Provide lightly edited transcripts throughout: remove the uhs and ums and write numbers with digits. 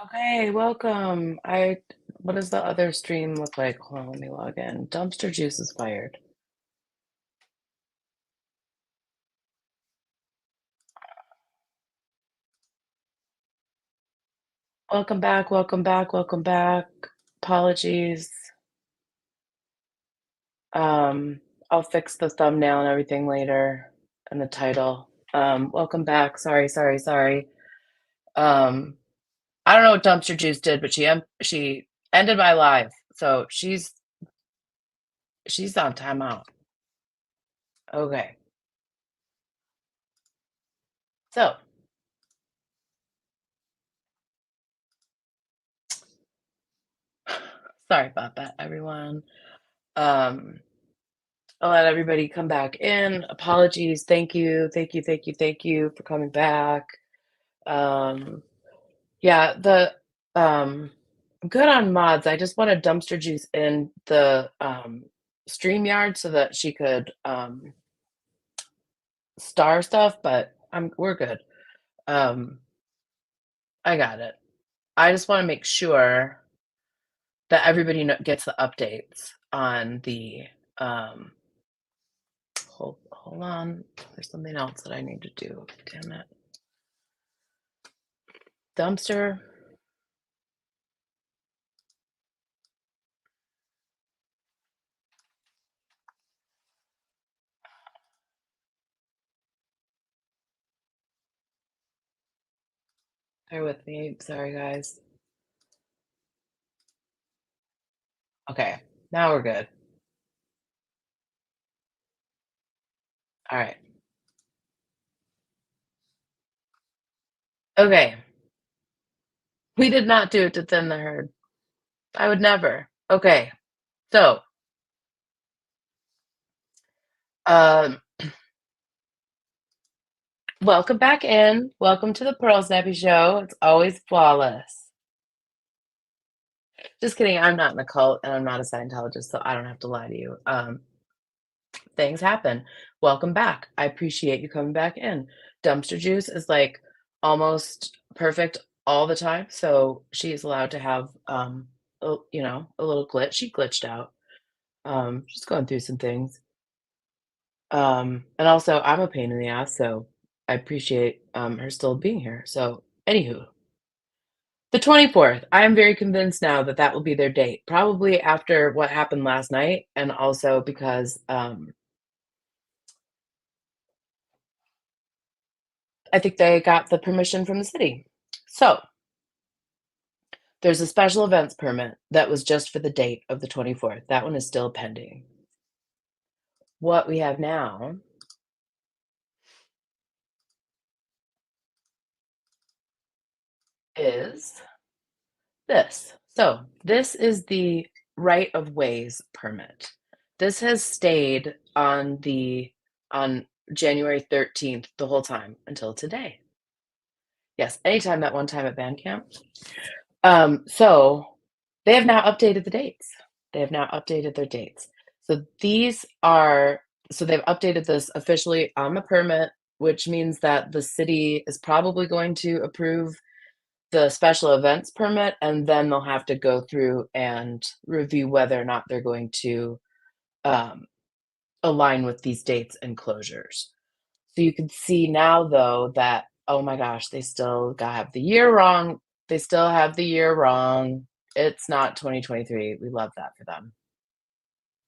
Okay, welcome. What does the other stream look like? Hold on, let me log in. Dumpster Juice is fired. Welcome back, welcome back, welcome back. Apologies. Um, I'll fix the thumbnail and everything later and the title. Welcome back. Sorry. Um, I don't know what Dumpster Juice did, but she ended my live. So she's on timeout. Okay. So, sorry about that, everyone. Um, I'll let everybody come back in. Apologies. Thank you for coming back. Um, yeah, I'm good on mods. I just wanted Dumpster Juice in the StreamYard so that she could star stuff, but we're good. Um, I got it. I just want to make sure that everybody gets the updates on the hold on. There's something else that I need to do. Damn it. Dumpster. Bear with me. Sorry, guys. Okay, now we're good. All right. Okay. We did not do it to thin the herd. I would never. Okay. So, um, welcome back in. Welcome to the Pearl Snappy Show. It's always flawless. Just kidding. I'm not in a cult and I'm not a Scientologist, so I don't have to lie to you. Things happen. Welcome back. I appreciate you coming back in. Dumpster Juice is like almost perfect all the time, so she's allowed to have a little glitch. She glitched out. Just going through some things. And also I'm a pain in the ass, so I appreciate her still being here. So, anywho, the 24th. I am very convinced now that that will be their date. Probably after what happened last night, and also because I think they got the permission from the city. So, there's a special events permit that was just for the date of the 24th. That one is still pending. What we have now is this. So, this is the right of ways permit. This has stayed on January 13th the whole time until today. Yes, anytime that one time at band camp. So they have now updated the dates. They have now updated their dates. So they've updated this officially on the permit, which means that the city is probably going to approve the special events permit, and then they'll have to go through and review whether or not they're going to um, align with these dates and closures. So you can see now, though, that oh my gosh, they still got the year wrong. They still have the year wrong. It's not 2023. We love that for them.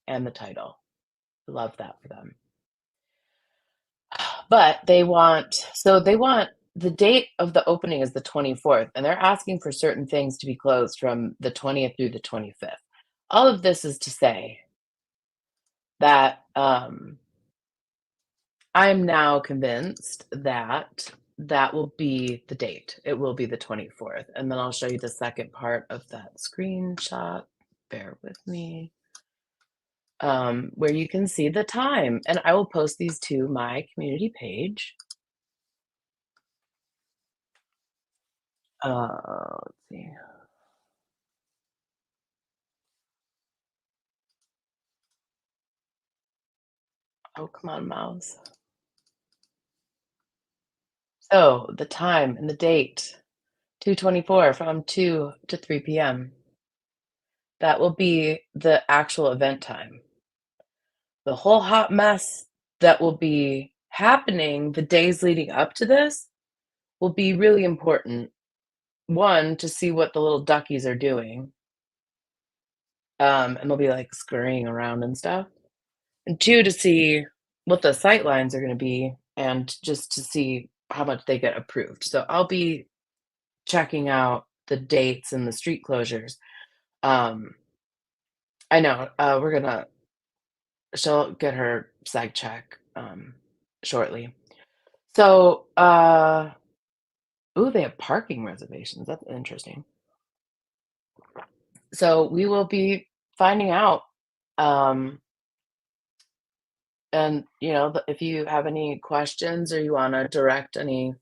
And the title. Love that for them. But they want the date of the opening is the 24th, and they're asking for certain things to be closed from the 20th through the 25th. All of this is to say that I'm now convinced that that will be the date. It will be the 24th. And then I'll show you the second part of that screenshot. Bear with me. Where you can see the time. And I will post these to my community page. Let's see. Oh, come on, mouse. So the time and the date. 2:24 from 2 to 3 p.m. That will be the actual event time. The whole hot mess that will be happening the days leading up to this will be really important. One, to see what the little duckies are doing, and they'll be, like, scurrying around and stuff. And two, to see what the sight lines are gonna be and just to see how much they get approved. So I'll be checking out the dates and the street closures. Um, I know, we're gonna she'll get her psych check, shortly. So, ooh, they have parking reservations, that's interesting. So we will be finding out, um, and, if you have any questions or you wanna direct any,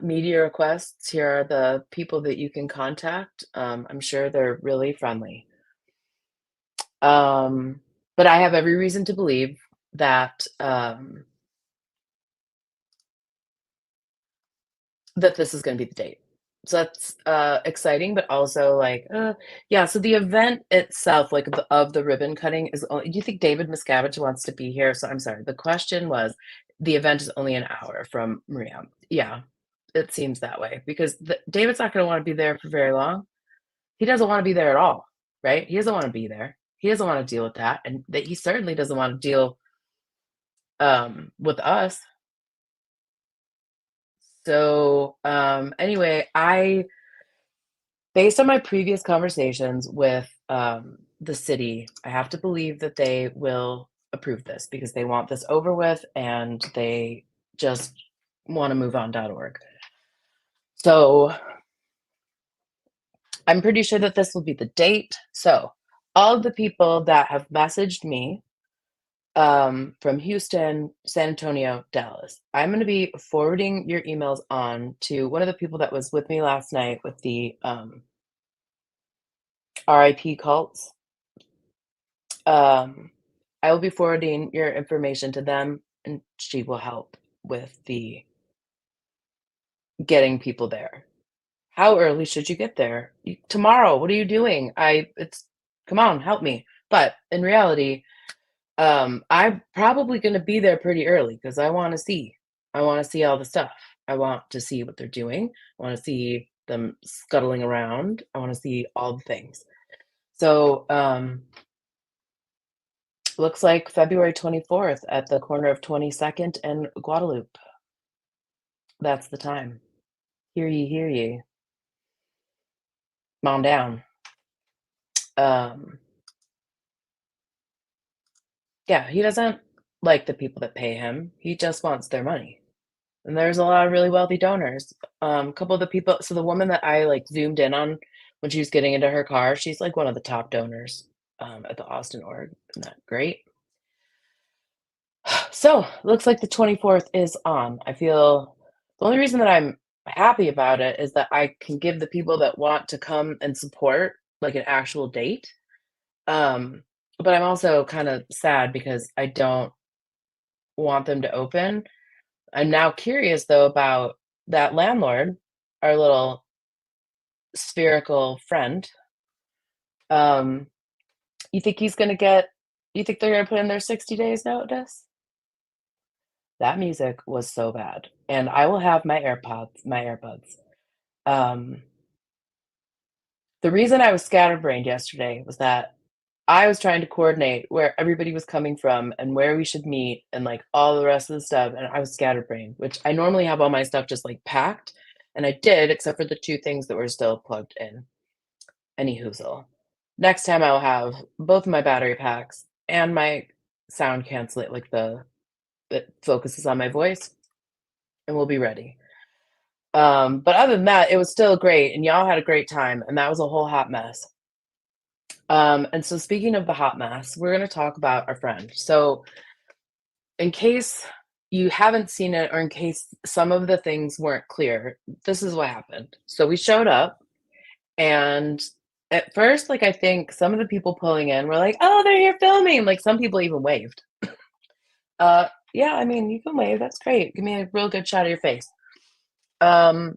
media requests, here are the people that you can contact. I'm sure they're really friendly. But I have every reason to believe that, that this is gonna be the date. So that's, exciting, but also like, yeah, so the event itself, like, of the ribbon cutting is only do you think David Miscavige wants to be here? So I'm sorry, the question was, the event is only an hour from Maria. Yeah, it seems that way because David's not gonna wanna be there for very long. He doesn't wanna be there at all, right? He doesn't wanna be there. He doesn't wanna deal with that, and that he certainly doesn't wanna deal, with us. So, anyway, based on my previous conversations with, the city, I have to believe that they will approve this because they want this over with and they just wanna move on.org. So, I'm pretty sure that this will be the date. So, all of the people that have messaged me, from Houston, San Antonio, Dallas, I'm gonna be forwarding your emails on to one of the people that was with me last night with the, RIP cults. Um, I will be forwarding your information to them, and she will help with the getting people there. How early should you get there? Tomorrow, what are you doing? Come on, help me. But in reality, I'm probably gonna be there pretty early because I wanna see. I wanna see all the stuff. I want to see what they're doing. I wanna see them scuttling around. I wanna see all the things. So, looks like February 24th at the corner of 22nd and Guadalupe. That's the time. Hear ye, hear ye. Come on down. Um, yeah, he doesn't like the people that pay him. He just wants their money. And there's a lot of really wealthy donors. A couple of the people, so the woman that I like zoomed in on when she was getting into her car, she's like one of the top donors at the Austin org. Isn't that great? So, looks like the 24th is on. I feel the only reason that I'm happy about it is that I can give the people that want to come and support, like, an actual date. Um, but I'm also kinda sad because I don't want them to open. I'm now curious, though, about that landlord, our little spherical friend. Um, you think he's gonna get you think they're gonna put in their 60 days notice? That music was so bad, and I will have my AirPods. Um, the reason I was scatterbrained yesterday was that I was trying to coordinate where everybody was coming from and where we should meet and, like, all the rest of the stuff, and I was scatterbrained, which I normally have all my stuff just, like, packed, and I did, except for the 2 things that were still plugged in. Any hoozle. Next time I'll have both of my battery packs and my sound cancel like the that focuses on my voice, and we'll be ready. But other than that, it was still great, and y'all had a great time, and that was a whole hot mess. And so speaking of the hot mess, we're gonna talk about our friend. So in case you haven't seen it or in case some of the things weren't clear, this is what happened. So we showed up and at first, like, I think some of the people pulling in were like, "Oh, they're here filming." Like, some people even waved. Yeah, I mean, you can wave, that's great. Give me a real good shot of your face. Um,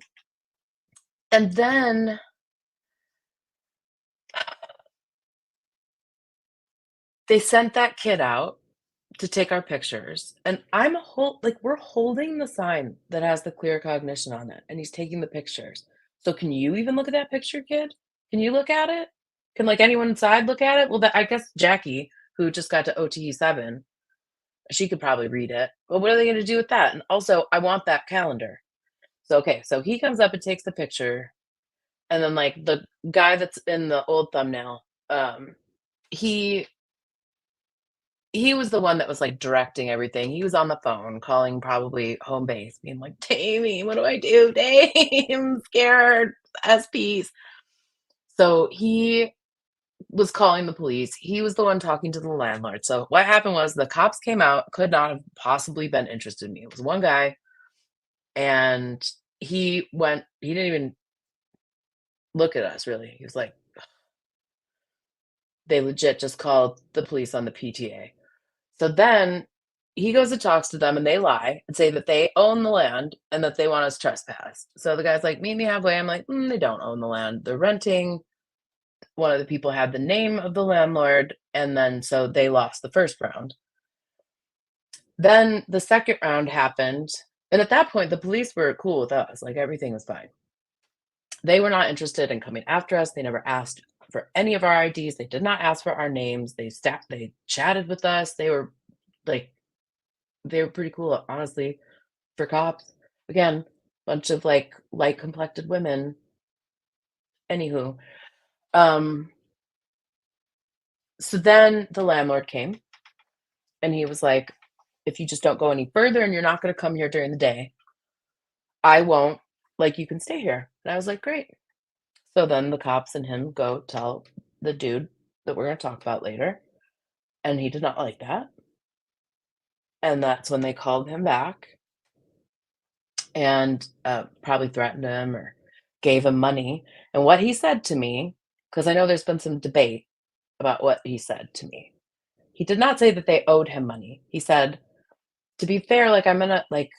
And then they sent that kid out to take our pictures, and we're holding the sign that has the clear cognition on it, and he's taking the pictures. So can you even look at that picture, kid? Can you look at it? Can, like, anyone inside look at it? Well, I guess Jackie, who just got to OTE 7, she could probably read it. Well, what are they gonna do with that? And also, I want that calendar. So, okay, so he comes up and takes the picture, and then, like, the guy that's in the old thumbnail, he he was the one that was, like, directing everything. He was on the phone calling probably home base, being like, "Tammy, what do I do? Dame, I'm scared. SPs." So he was calling the police. He was the one talking to the landlord. So what happened was the cops came out, could not have possibly been interested in me. It was one guy, and he didn't even look at us really. He was like, they legit just called the police on the PTA. So then he goes and talks to them, and they lie and say that they own the land and that they want us trespassed. So the guy's like, "Meet me halfway." I'm like, They don't own the land. They're renting." One of the people had the name of the landlord, and then so they lost the first round. Then the second round happened, and at that point, the police were cool with us. Like, everything was fine. They were not interested in coming after us. They never asked for any of our IDs. They did not ask for our names. They chatted with us. Like they were pretty cool, honestly, for cops. Again, bunch of like light complected women. Anywho, um, so then the landlord came and he was like, if you just don't go any further and you're not going to come here during the day, I won't, like, you can stay here. And I was like, great. So then the cops and him go tell the dude that we're going to talk about later. And he did not like that. And that's when they called him back and probably threatened him or gave him money. And what he said to me, because I know there's been some debate about what he said to me, he did not say that they owed him money. He said, to be fair, like, I'm gonna, like,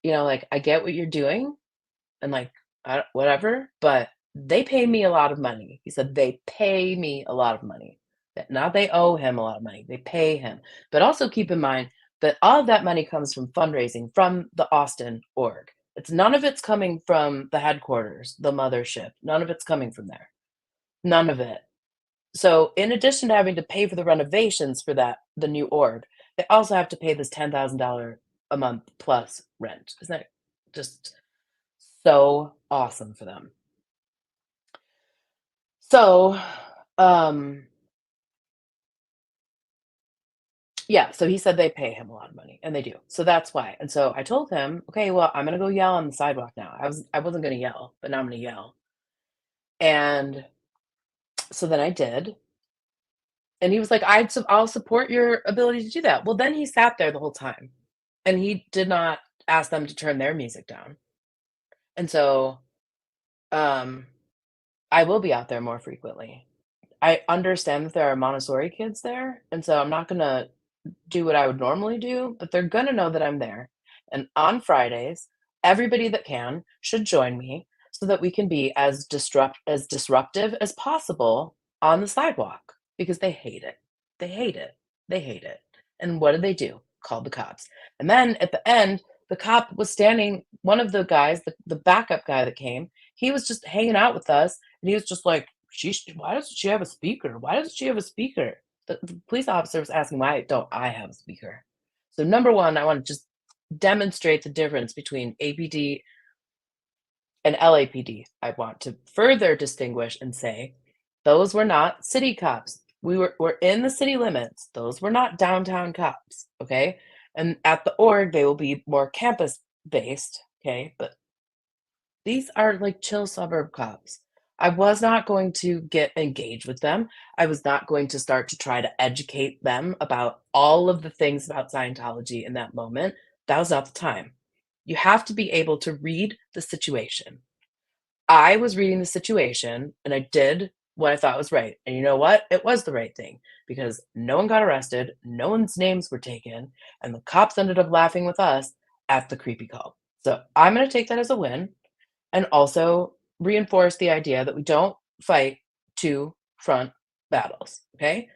like, I get what you're doing and, like, whatever, but they pay me a lot of money. He said, they pay me a lot of money. That not they owe him a lot of money, they pay him. But also keep in mind that all of that money comes from fundraising from the Austin org. It's none of it's coming from the headquarters, the mothership. None of it's coming from there. None of it. So in addition to having to pay for the renovations for the new org, they also have to pay this $10,000 a month plus rent. Isn't that just so awesome for them? So, um, yeah, so he said they pay him a lot of money, and they do. So that's why. And so I told him, "Okay, well, I'm gonna go yell on the sidewalk now." I wasn't gonna yell, but now I'm gonna yell. And so then I did. And he was like, I'll support your ability to do that." Well, then he sat there the whole time, and he did not ask them to turn their music down. And so, um, I will be out there more frequently. I understand that there are Montessori kids there, and so I'm not gonna do what I would normally do, but they're gonna know that I'm there. And on Fridays, everybody that can should join me so that we can be as disruptive as possible on the sidewalk because they hate it. They hate it. They hate it. And what did they do? Called the cops. And then at the end, the cop was standing, one of the guys, the backup guy that came, he was just hanging out with us and he was just like, why doesn't she have a speaker? Why doesn't she have a speaker? The police officer was asking, "Why don't I have a speaker?" So, number 1, I wanna just demonstrate the difference between APD and LAPD. I want to further distinguish and say, those were not city cops. We're in the city limits. Those were not downtown cops, okay? And at the org, they will be more campus-based, okay? But these are, like, chill suburb cops. I was not going to get engaged with them. I was not going to start to try to educate them about all of the things about Scientology in that moment. That was not the time. You have to be able to read the situation. I was reading the situation, and I did what I thought was right, and you know what? It was the right thing, because no one got arrested, no one's names were taken, and the cops ended up laughing with us at the creepy call. So, I'm gonna take that as a win. And also reinforce the idea that we don't fight two front battles, okay?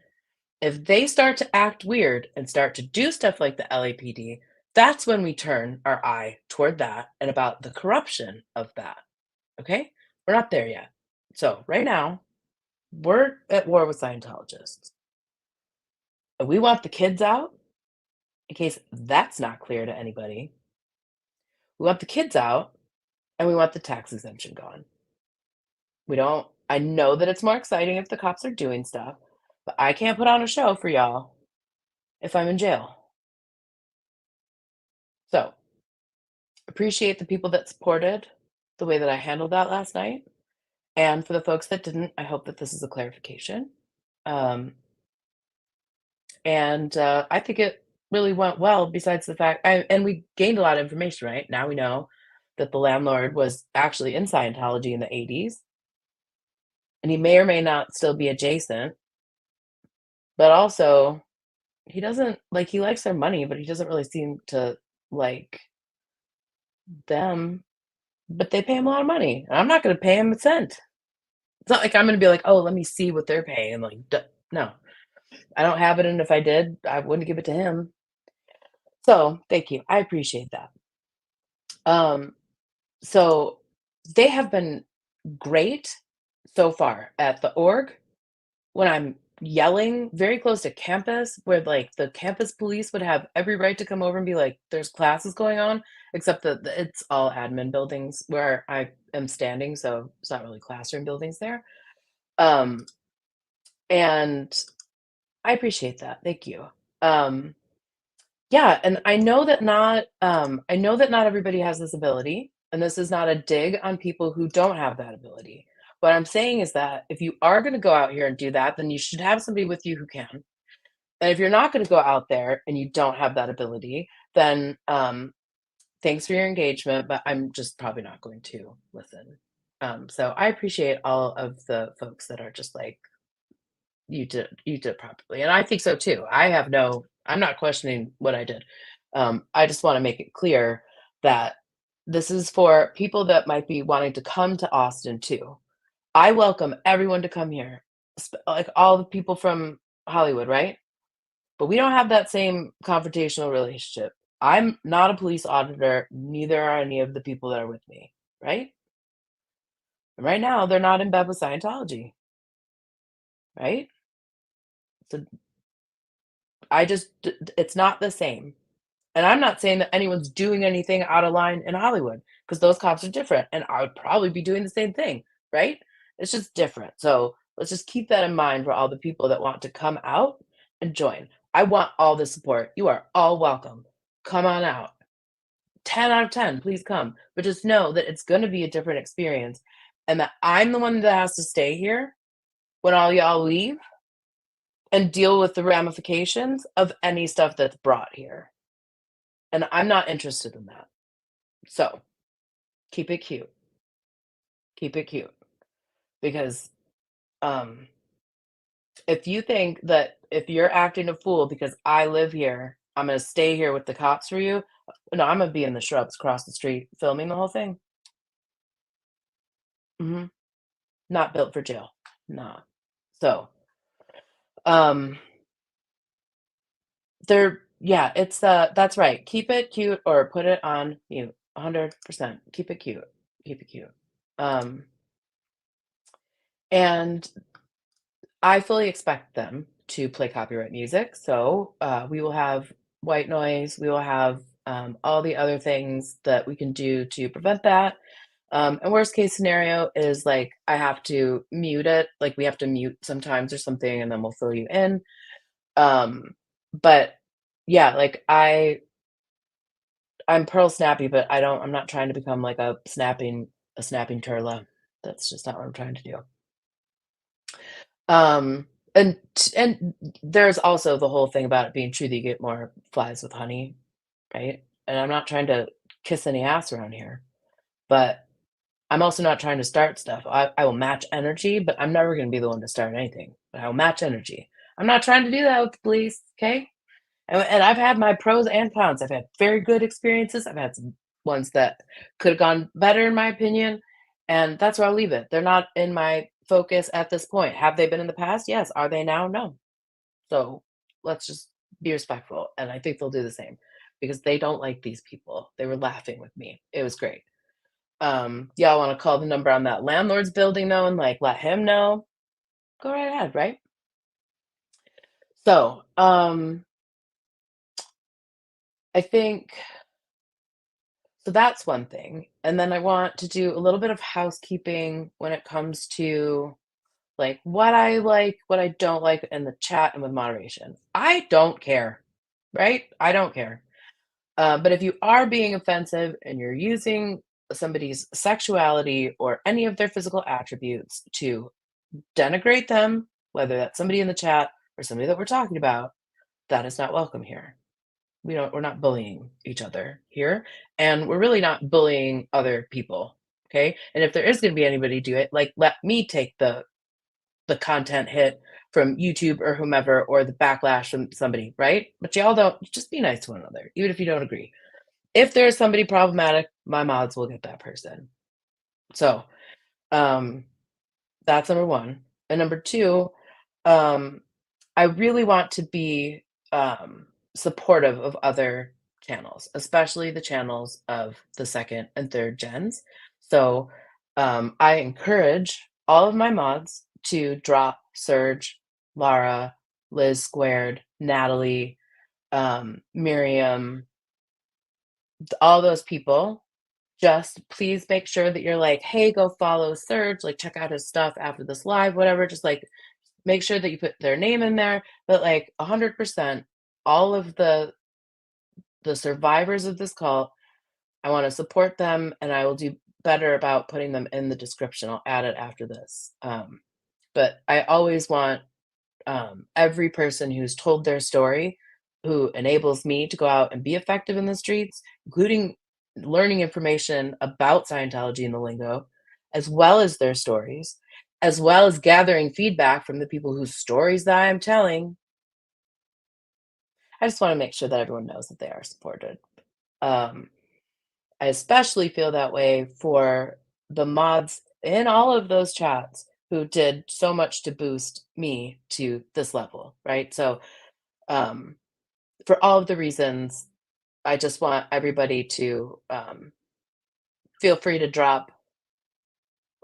If they start to act weird and start to do stuff like the LAPD, that's when we turn our eye toward that and about the corruption of that, okay? We're not there yet. So, right now, we're at war with Scientologists. And we want the kids out, in case that's not clear to anybody. We want the kids out, and we want the tax exemption gone. We don't I know that it's more exciting if the cops are doing stuff, but I can't put on a show for y'all if I'm in jail. So, appreciate the people that supported the way that I handled that last night, and for the folks that didn't, I hope that this is a clarification. Um, and I think it really went well besides the fact and we gained a lot of information, right? Now we know that the landlord was actually in Scientology in the '80s, and he may or may not still be adjacent, but also he doesn't like, he likes their money, but he doesn't really seem to like them, but they pay him a lot of money, and I'm not gonna pay him a cent. It's not like I'm gonna be like, "Oh, let me see what they're paying," like, no. I don't have it, and if I did, I wouldn't give it to him. So, thank you, I appreciate that. Um, so they have been great so far at the org when I'm yelling very close to campus, where, like, the campus police would have every right to come over and be like, "There's classes going on," except that it's all admin buildings where I am standing, so it's not really classroom buildings there. Um, and I appreciate that, thank you. Um, yeah, and I know that not everybody has this ability, and this is not a dig on people who don't have that ability. What I'm saying is that if you are gonna go out here and do that, then you should have somebody with you who can. And if you're not gonna go out there and you don't have that ability, then, thanks for your engagement, but I'm just probably not going to listen. So I appreciate all of the folks that are just like, you did properly, and I think so too. I'm not questioning what I did. I just wanna make it clear that this is for people that might be wanting to come to Austin too. I welcome everyone to come here, like all the people from Hollywood, right? But we don't have that same confrontational relationship. I'm not a police auditor, neither are any of the people that are with me, right? And right now, they're not in bed with Scientology, right? So I just it's not the same. And I'm not saying that anyone's doing anything out of line in Hollywood, because those cops are different, and I would probably be doing the same thing, right? It's just different. So let's just keep that in mind for all the people that want to come out and join. I want all the support. You are all welcome. Come on out. 10 out of 10, please come. But just know that it's going to be a different experience and that I'm the one that has to stay here when all y'all leave and deal with the ramifications of any stuff that's brought here. And I'm not interested in that. So keep it cute. Keep it cute. Because um, if you think that if you're acting a fool because I live here, I'm going to stay here with the cops for you. No, I'm going to be in the shrubs across the street filming the whole thing. Hmm. Not built for jail. Nah. So, um, yeah, that's right. Keep it cute or put it on mute. 100%. Keep it cute. Keep it cute. Um, and I fully expect them to play copyright music, so, we will have white noise, we will have, all the other things that we can do to prevent that, and worst case scenario is, like, I have to mute it, like, we have to mute sometimes or something, and then we'll fill you in, but, yeah, like, I'm pearl snappy, but I'm not trying to become, like, a snapping turtle. That's just not what I'm trying to do. Um, and there's also the whole thing about it being true that you get more flies with honey, right? And I'm not trying to kiss any ass around here, but I'm also not trying to start stuff. I will match energy, but I'm never gonna be the one to start anything. But I will match energy. I'm not trying to do that with the police, okay? And I've had my pros and cons. I've had very good experiences. I've had some ones that could have gone better in my opinion, And that's where I'll leave it. They're not in my focus at this point. Have they been in the past? Yes. Are they now? No. So let's just be respectful. And I think they'll do the same because they don't like these people. They were laughing with me. It was great. Y'all want to call the number on that landlord's building though and like let him know? Go right ahead, right? So I think so that's one thing. And then I want to do a little bit of housekeeping when it comes to like, what I don't like in the chat and with moderation. I don't care, right? I don't care. But if you are being offensive and you're using somebody's sexuality or any of their physical attributes to denigrate them, whether that's somebody in the chat or somebody that we're talking about, that is not welcome here. We're not bullying each other here, and we're really not bullying other people. Okay. And if there is going to be anybody do it, like let me take the content hit from YouTube or whomever, or the backlash from somebody, right? But y'all don't just be nice to one another, even if you don't agree. If there's somebody problematic, my mods will get that person. So um, that's number one. And number two, um, I really want to be supportive of other channels, especially the channels of the second and third gens. So I encourage all of my mods to drop Surge, Lara, Liz Squared, Natalie, Miriam, all those people. Just please make sure that you're like, hey, go follow Surge, like check out his stuff after this live, whatever. Just like make sure that you put their name in there, but like 100%, all of the survivors of this cult, I want to support them, and I will do better about putting them in the description. I'll add it after this. But I always want every person who's told their story, who enables me to go out and be effective in the streets, including learning information about Scientology and the lingo, as well as their stories, as well as gathering feedback from the people whose stories that I'm telling. I just want to make sure that everyone knows that they are supported. Um, I especially feel that way for the mods in all of those chats who did so much to boost me to this level, right? So, um, for all of the reasons, I just want everybody to feel free to drop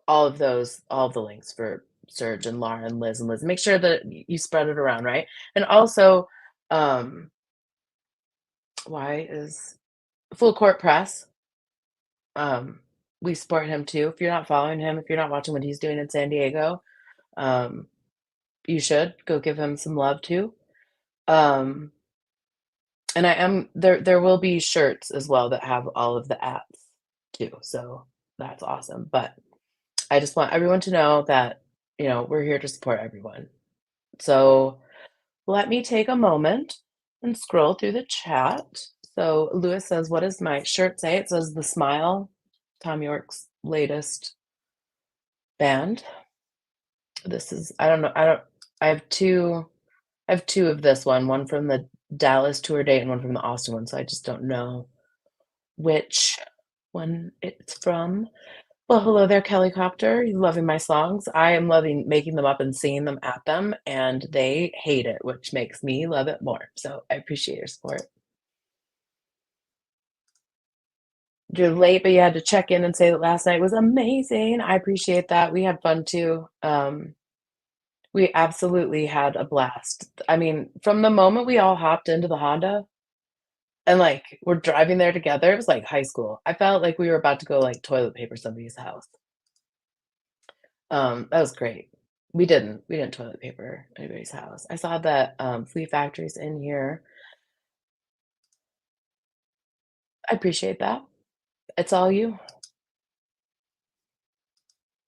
all of the links for Serge and Laura and Liz and Liz. Make sure that you spread it around, right? And also, um, why is Full Court Press? Um, we support him too. If you're not following him, if you're not watching what he's doing in San Diego, um, you should go give him some love too. Um, and I am there will be shirts as well that have all of the apps too. So that's awesome. But I just want everyone to know that, we're here to support everyone. So let me take a moment and scroll through the chat. So Lewis says, what does my shirt say? It says The Smile, Tom York's latest band. This is I don't know. I have two of this one from the Dallas tour date and one from the Austin one, so I just don't know which one it's from. Well, hello there, Kellycopter. You loving my songs? I am loving making them up and singing them at them, and they hate it, which makes me love it more. So I appreciate your support. You're late, but you had to check in and say that last night was amazing. I appreciate that. We had fun too. We absolutely had a blast. I mean, from the moment we all hopped into the Honda and like we're driving there together, it was like high school. I felt like we were about to go like toilet paper somebody's house. That was great. We didn't toilet paper anybody's house. I saw that Flea Factory's in here. I appreciate that. It's all you.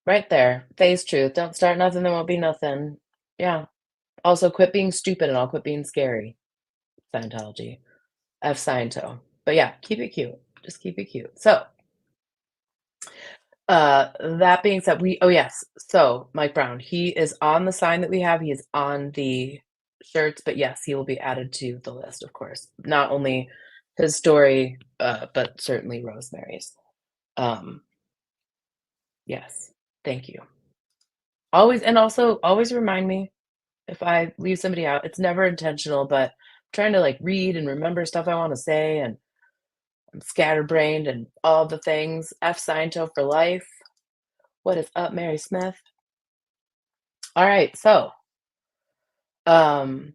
Right there. Face truth. Don't start nothing, there won't be nothing. Yeah. Also, quit being stupid and I'll quit being scary. Scientology. F Sciento. But yeah, keep it cute. Just keep it cute. So, that being said, oh yes, so Mike Brown, he is on the sign that we have. He is on the shirts, but yes, he will be added to the list, of course. Not only his story, but certainly Rosemary's. Um, Yes. Thank you. Always, and also always remind me if I leave somebody out. It's never intentional, but I'm trying to, like, read and remember stuff I wanna say, and I'm scatterbrained and all the things. F Sciento for life. What is up, Mary Smith? Alright, so, um,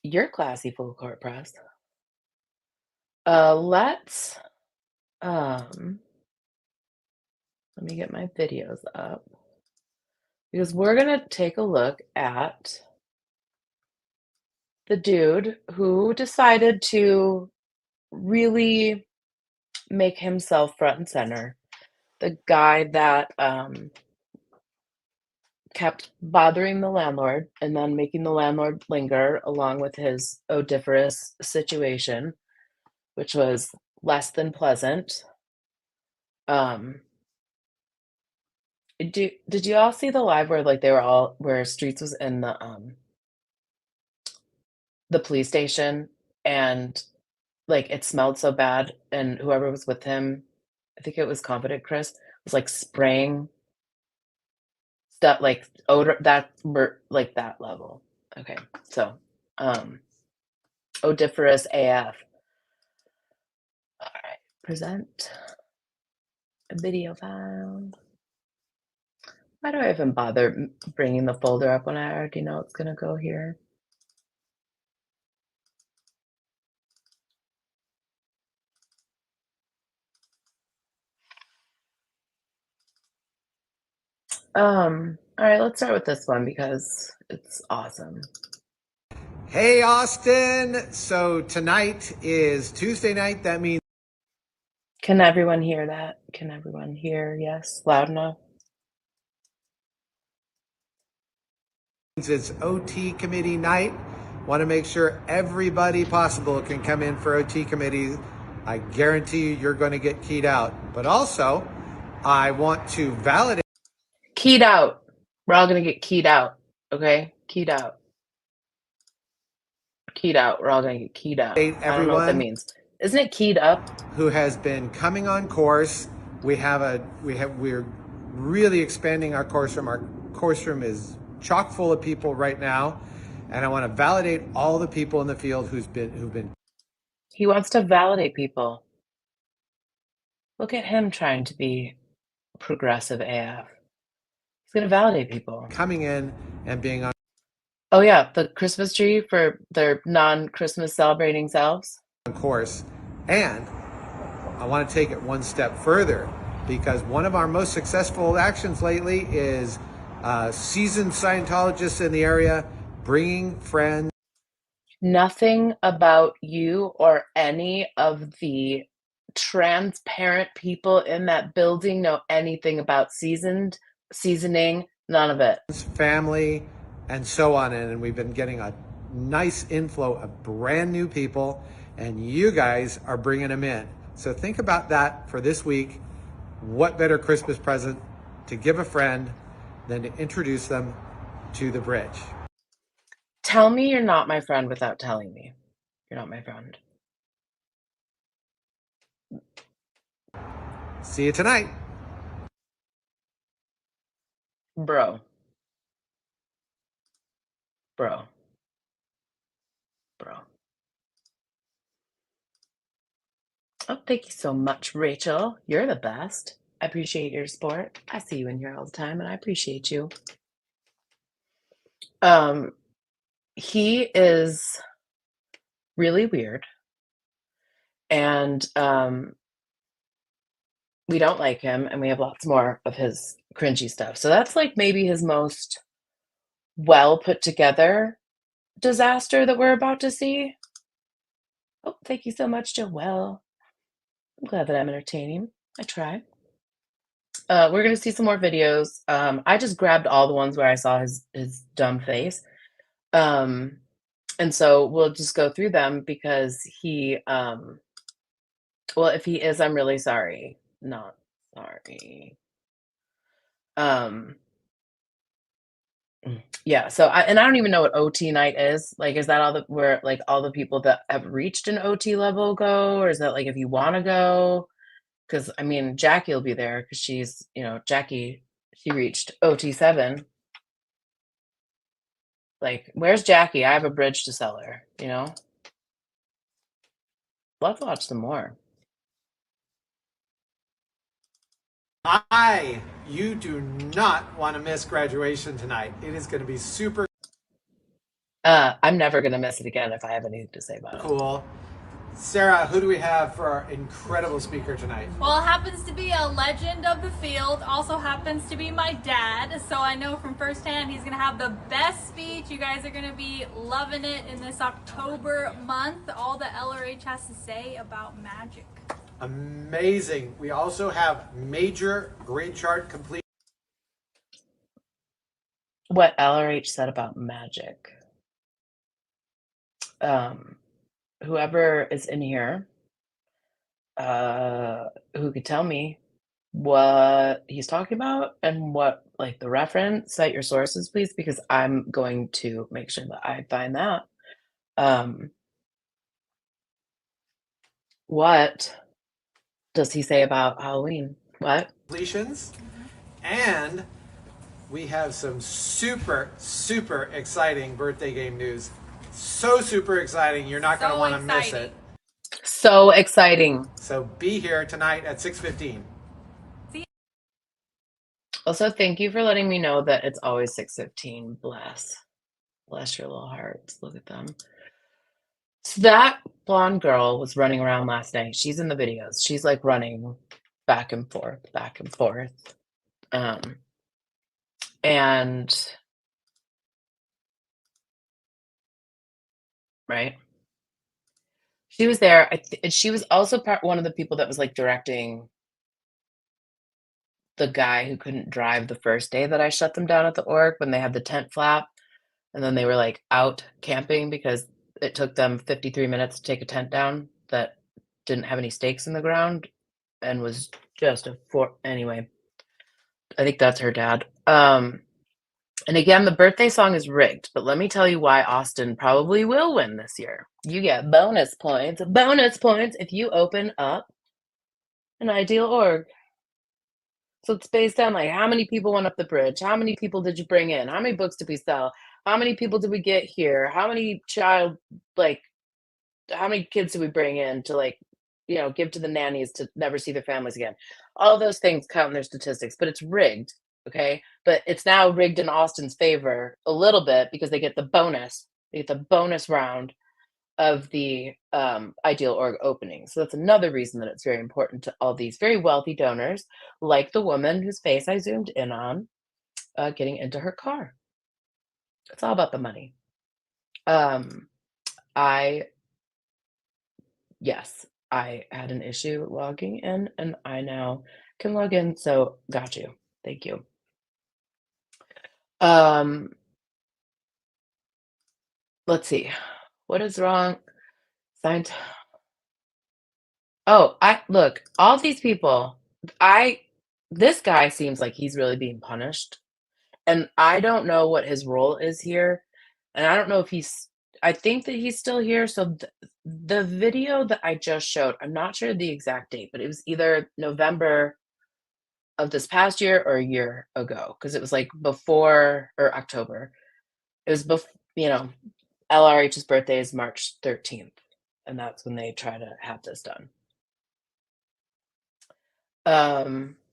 you're classy, full court press. Let's, um let me get my videos up because we're gonna take a look at the dude who decided to really make himself front and center. The guy that, kept bothering the landlord and then making the landlord linger along with his odoriferous situation, which was less than pleasant. Um, did you all see the live where, like, they were all where Streets was in the police station and, like, it smelled so bad and whoever was with him, I think it was Confident Chris, was, like, spraying stuff, like, odor that were like, that level. Okay, so, um, odoriferous AF. Alright, present a video file. Why do I even bother bringing the folder up when I already know it's gonna go here? Alright, let's start with this one because it's awesome. Hey, Austin. So tonight is Tuesday night. That means Can everyone hear that? Can everyone hear? Yes, loud enough? it's OT committee night. Want to make sure everybody possible can come in for OT committee. I guarantee you're going to get keyed out. But also, I want to validate. Keyed out. We're all gonna get keyed out, okay? Keyed out. Keyed out. We're all gonna get keyed out. I don't know what that Everyone means. Isn't it keyed up? who has been coming on course. We're really expanding our course room. Our course room is chock full of people right now, and I want to validate all the people in the field who've been. He wants to validate people. Look at him trying to be progressive AF. He's gonna validate people. Coming in and being on Oh, yeah, the Christmas tree for their non-Christmas celebrating selves. course. And I want to take it one step further because one of our most successful actions lately is seasoned Scientologists in the area bringing friends. Nothing about you or any of the transparent people in that building know anything about seasoning, none of it. Family, and so on. And we've been getting a nice inflow of brand new people, and you guys are bringing them in. So think about that for this week. What better Christmas present to give a friend than to introduce them to the bridge? Tell me you're not my friend without telling me you're not my friend. See you tonight. Bro. Bro. Bro. Oh, thank you so much, Rachel. You're the best. I appreciate your support. I see you in here all the time, and I appreciate you. Um, he is really weird, and we don't like him, and we have lots more of his cringy stuff. So that's like maybe his most well put together disaster that we're about to see. Oh, thank you so much, Joelle. I'm glad that I'm entertaining. I try. We're gonna see some more videos. I just grabbed all the ones where I saw his dumb face. Um, and so we'll just go through them because well, if he is, I'm really sorry. Not sorry. Um, yeah, so I don't even know what OT night is. Like, is that all the where like all the people that have reached an OT level go, or is that like if you want to go? because I mean, Jackie will be there because she's, Jackie, she reached OT7. Like, where's Jackie? I have a bridge to sell her. Let's watch some more. You do not want to miss graduation tonight. It is going to be super I'm never gonna miss it again if I have anything to say about it. cool. Sarah, who do we have for our incredible speaker tonight? Well, it happens to be a legend of the field, also happens to be my dad, so I know from firsthand he's going to have the best speech. You guys are going to be loving it in this October month, all the LRH has to say about magic. Amazing. We also have major grade chart complete. What LRH said about magic. Whoever is in here, who could tell me what he's talking about and what, like, the reference, cite your sources, please, because I'm going to make sure that I find that. What does he say about Halloween? What? Completions. And we have some super, super exciting birthday game news. So super exciting, you're not going to want to miss it. So exciting. So be here tonight at 6:15. Also, thank you for letting me know that it's always 6:15. Bless your little hearts. Look at them. So that blonde girl was running around last night. She's in the videos. She's like running back and forth, back and forth. And right. She was there. And she was also one of the people that was like directing the guy who couldn't drive the first day that I shut them down at the org when they had the tent flap. And then they were like out camping because it took them 53 minutes to take a tent down that didn't have any stakes in the ground and was just anyway. I think that's her dad. And again, the birthday song is rigged, but let me tell you why Austin probably will win this year. You get bonus points if you open up an ideal org. So it's based on like how many people went up the bridge, how many people did you bring in, how many books did we sell, how many people did we get here, how many kids did we bring in to give to the nannies to never see their families again. All of those things count in their statistics, but it's rigged. Okay. But it's now rigged in Austin's favor a little bit because they get the bonus round of the ideal org opening. So that's another reason that it's very important to all these very wealthy donors, like the woman whose face I zoomed in on, getting into her car. It's all about the money. Yes, I had an issue logging in and I now can log in. So got you. Thank you. Let's see. What is wrong? Signed. Oh, look, all these people, this guy seems like he's really being punished. And I don't know what his role is here. And I don't know if I think that he's still here. So the video that I just showed, I'm not sure the exact date, but it was either November of this past year or a year ago, because it was like before or October. It was before, LRH's birthday is March 13th, and that's when they try to have this done.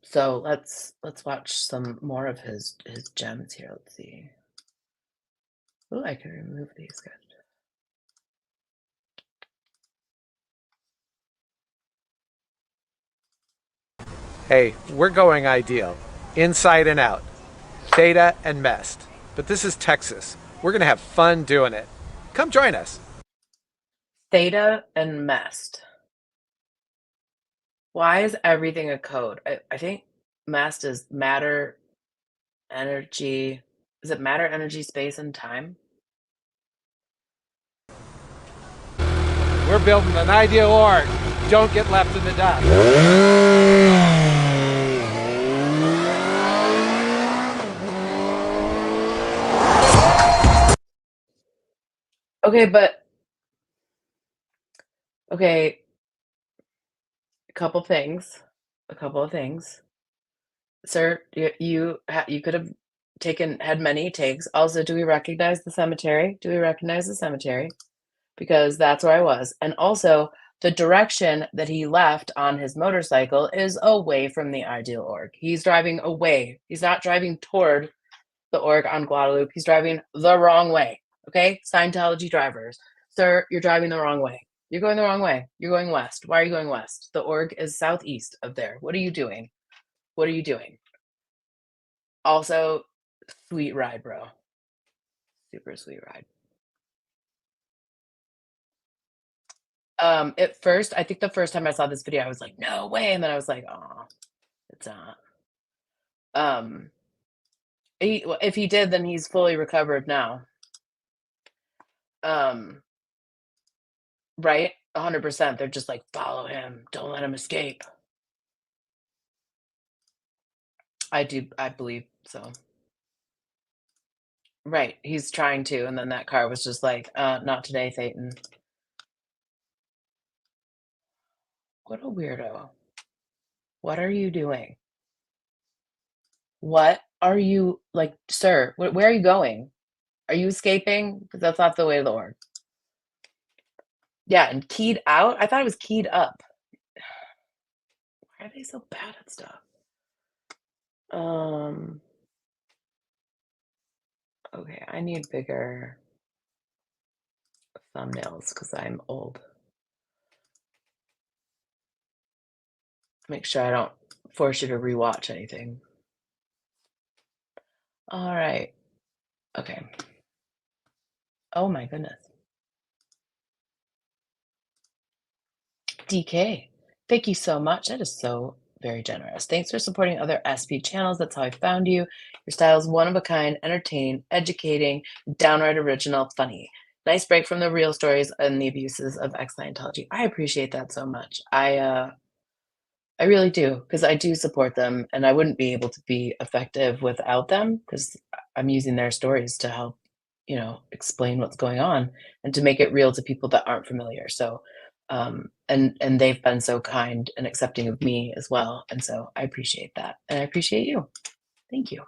So let's watch some more of his gems here. Let's see. Oh, I can remove these guys. Hey, we're going ideal, inside and out, theta and mest. But this is Texas. We're going to have fun doing it. Come join us. Theta and mest. Why is everything a code? I think mest is matter, energy. Is it matter, energy, space, and time? We're building an ideal org. Don't get left in the dust. Okay, a couple things. a couple of things. Sir, you could have had many takes. Also, do we recognize the cemetery? Do we recognize the cemetery? Because that's where I was. And also, the direction that he left on his motorcycle is away from the ideal org. He's driving away. He's not driving toward the org on Guadalupe. He's driving the wrong way. Okay? Scientology drivers. Sir, you're driving the wrong way. You're going the wrong way. You're going west. Why are you going west? The org is southeast of there. What are you doing? What are you doing? Also, sweet ride, bro. Super sweet ride. At first, I think the first time I saw this video, I was like, "No way," and then I was like, "Oh, it's not." Um, if he did, then he's fully recovered now. Right? 100%. They're just like, "Follow him. Don't let him escape." I believe so. Right, he's trying to, and then that car was just like, not today, Satan." What a weirdo. What are you doing? What are you like, sir, where are you going? Are you escaping? Because that's not the way to the org. Yeah, and keyed out? I thought it was keyed up. Why are they so bad at stuff? Okay, I need bigger thumbnails because I'm old. Make sure I don't force you to rewatch anything. All right. Okay. Oh my goodness. DK, thank you so much. That is so very generous. Thanks for supporting other SP channels. That's how I found you. Your style is one of a kind, entertaining, educating, downright original, funny. Nice break from the real stories and the abuses of ex-Scientology. I appreciate that so much. I really do, because I do support them, and I wouldn't be able to be effective without them, because I'm using their stories to help, explain what's going on and to make it real to people that aren't familiar. So, and they've been so kind and accepting of me as well, and so I appreciate that, and I appreciate you. Thank you.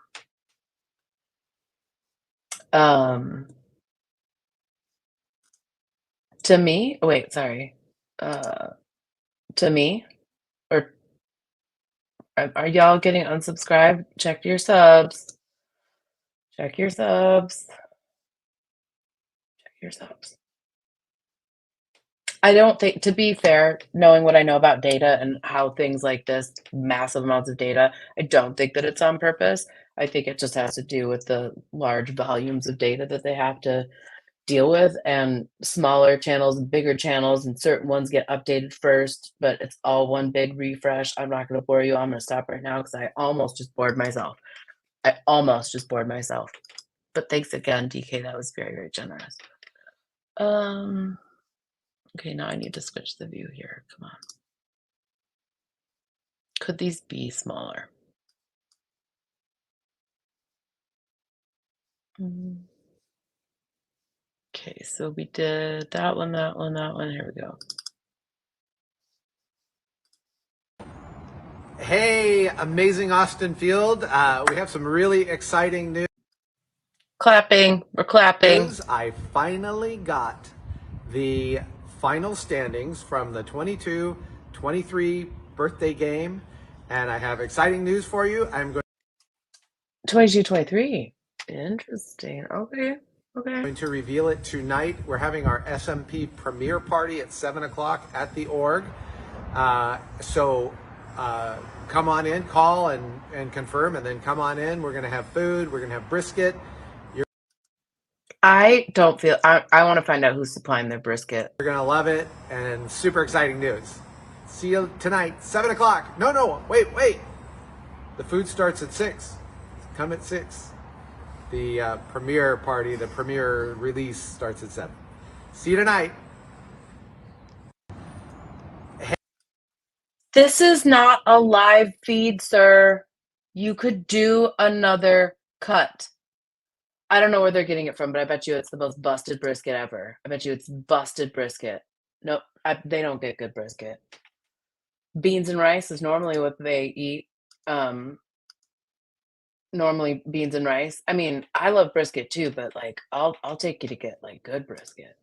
Um, to me, wait, sorry, to me, or are y'all getting unsubscribed? Check your subs. Check your subs. Check your subs. I don't think, to be fair, knowing what I know about data and how things like this, massive amounts of data, I don't think that it's on purpose. I think it just has to do with the large volumes of data that they have to deal with, and smaller channels, bigger channels, and certain ones get updated first, but it's all one big refresh. I'm not going to bore you. I'm going to stop right now because I almost just bored myself. But thanks again, DK. That was very, very generous. Okay, now I need to switch the view here. Come on. Could these be smaller? Okay, so we did that one, that one, that one. Here we go. Hey, amazing Austin Field. We have some really exciting news. Clapping. We're clapping. I finally got the final standings from the 22-23 birthday game, and I have exciting news for you. I'm going 22, 23. Interesting. Okay. to reveal it tonight. We're having our SMP premiere party at 7 o'clock at the org. So come on in, call and confirm, and then come on in. We're going to have food. We're going to have brisket. I don't feel, I want to find out who's supplying their brisket. You're going to love it, and super exciting news. See you tonight, 7 o'clock. No, wait. The food starts at 6. Come at 6. The premiere party, the premiere release starts at 7. See you tonight. This is not a live feed, sir. You could do another cut. I don't know where they're getting it from, but I bet you it's the most busted brisket ever. I bet you it's busted brisket. Nope, they don't get good brisket. Beans and rice is normally what they eat. Normally beans and rice. I mean, I love brisket too, but, like, I'll take you to get, like, good brisket.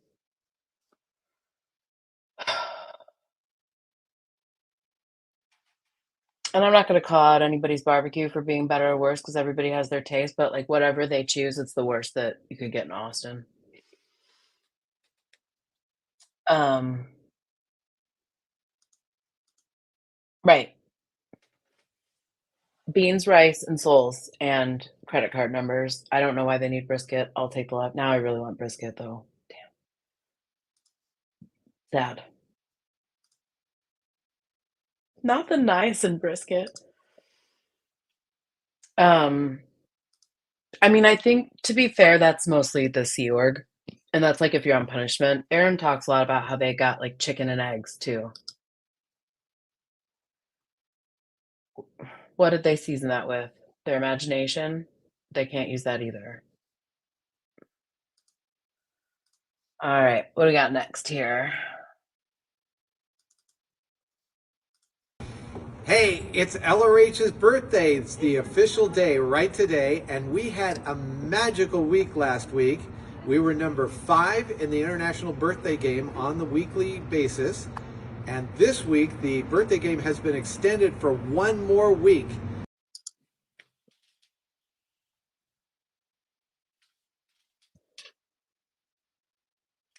And I'm not gonna call out anybody's barbecue for being better or worse because everybody has their taste, but, like, whatever they choose, it's the worst that you could get in Austin. Um Right. Beans, rice, and souls, and credit card numbers. I don't know why they need brisket. I'll take the left now I really want brisket, though. Damn, sad. Nothing nice in brisket. Um, I mean, I think, to be fair, that's mostly the Sea Org, and that's, like, if you're on punishment. Aaron talks a lot about how they got, like, chicken and eggs, too. What did they season that with? Their imagination? They can't use that either. Alright, what do we got next here? Hey, it's LRH's birthday. It's the official day right today, and we had a magical week last week. We were number 5 in the international birthday game on the weekly basis, and this week the birthday game has been extended for one more week.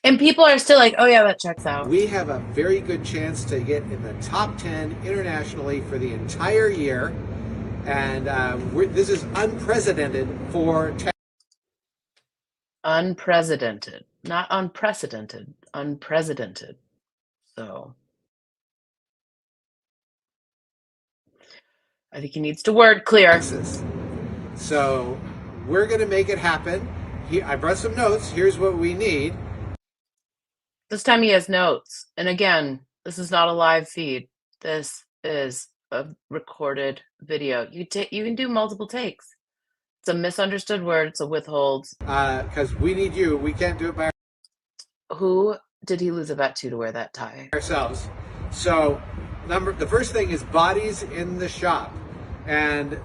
And people are still like, "Oh, yeah, that checks out." We have a very good chance to get in the top 10 internationally for the entire year, and this is unprecedented for Unprecedented. Not unprecedented, unprecedented. So, I think he needs to word clear. Texas. So we're going to make it happen. I brought some notes. Here's what we need. This time he has notes, and again, this is not a live feed. This is a recorded video. You can do multiple takes. It's a misunderstood word, it's a withhold. Because we need you. We can't do it by Who did he lose a bet to wear that tie? ourselves. So the first thing is bodies in the shop. And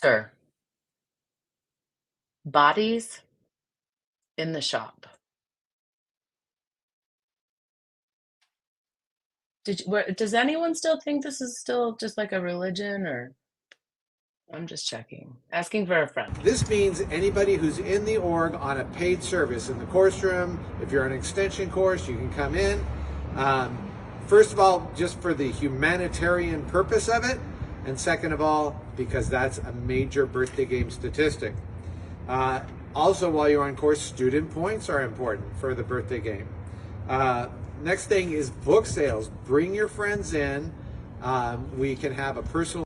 Sir. Bodies in the shop. Does anyone still think this is still just like a religion, or I'm just checking. Asking for a friend. this means anybody who's in the org on a paid service in the course room. If you're on an extension course, you can come in. First of all, just for the humanitarian purpose of it. And second of all, because that's a major birthday game statistic. Also, while you're on course, student points are important for the birthday game. Next thing is book sales. Bring your friends in. We can have a personal.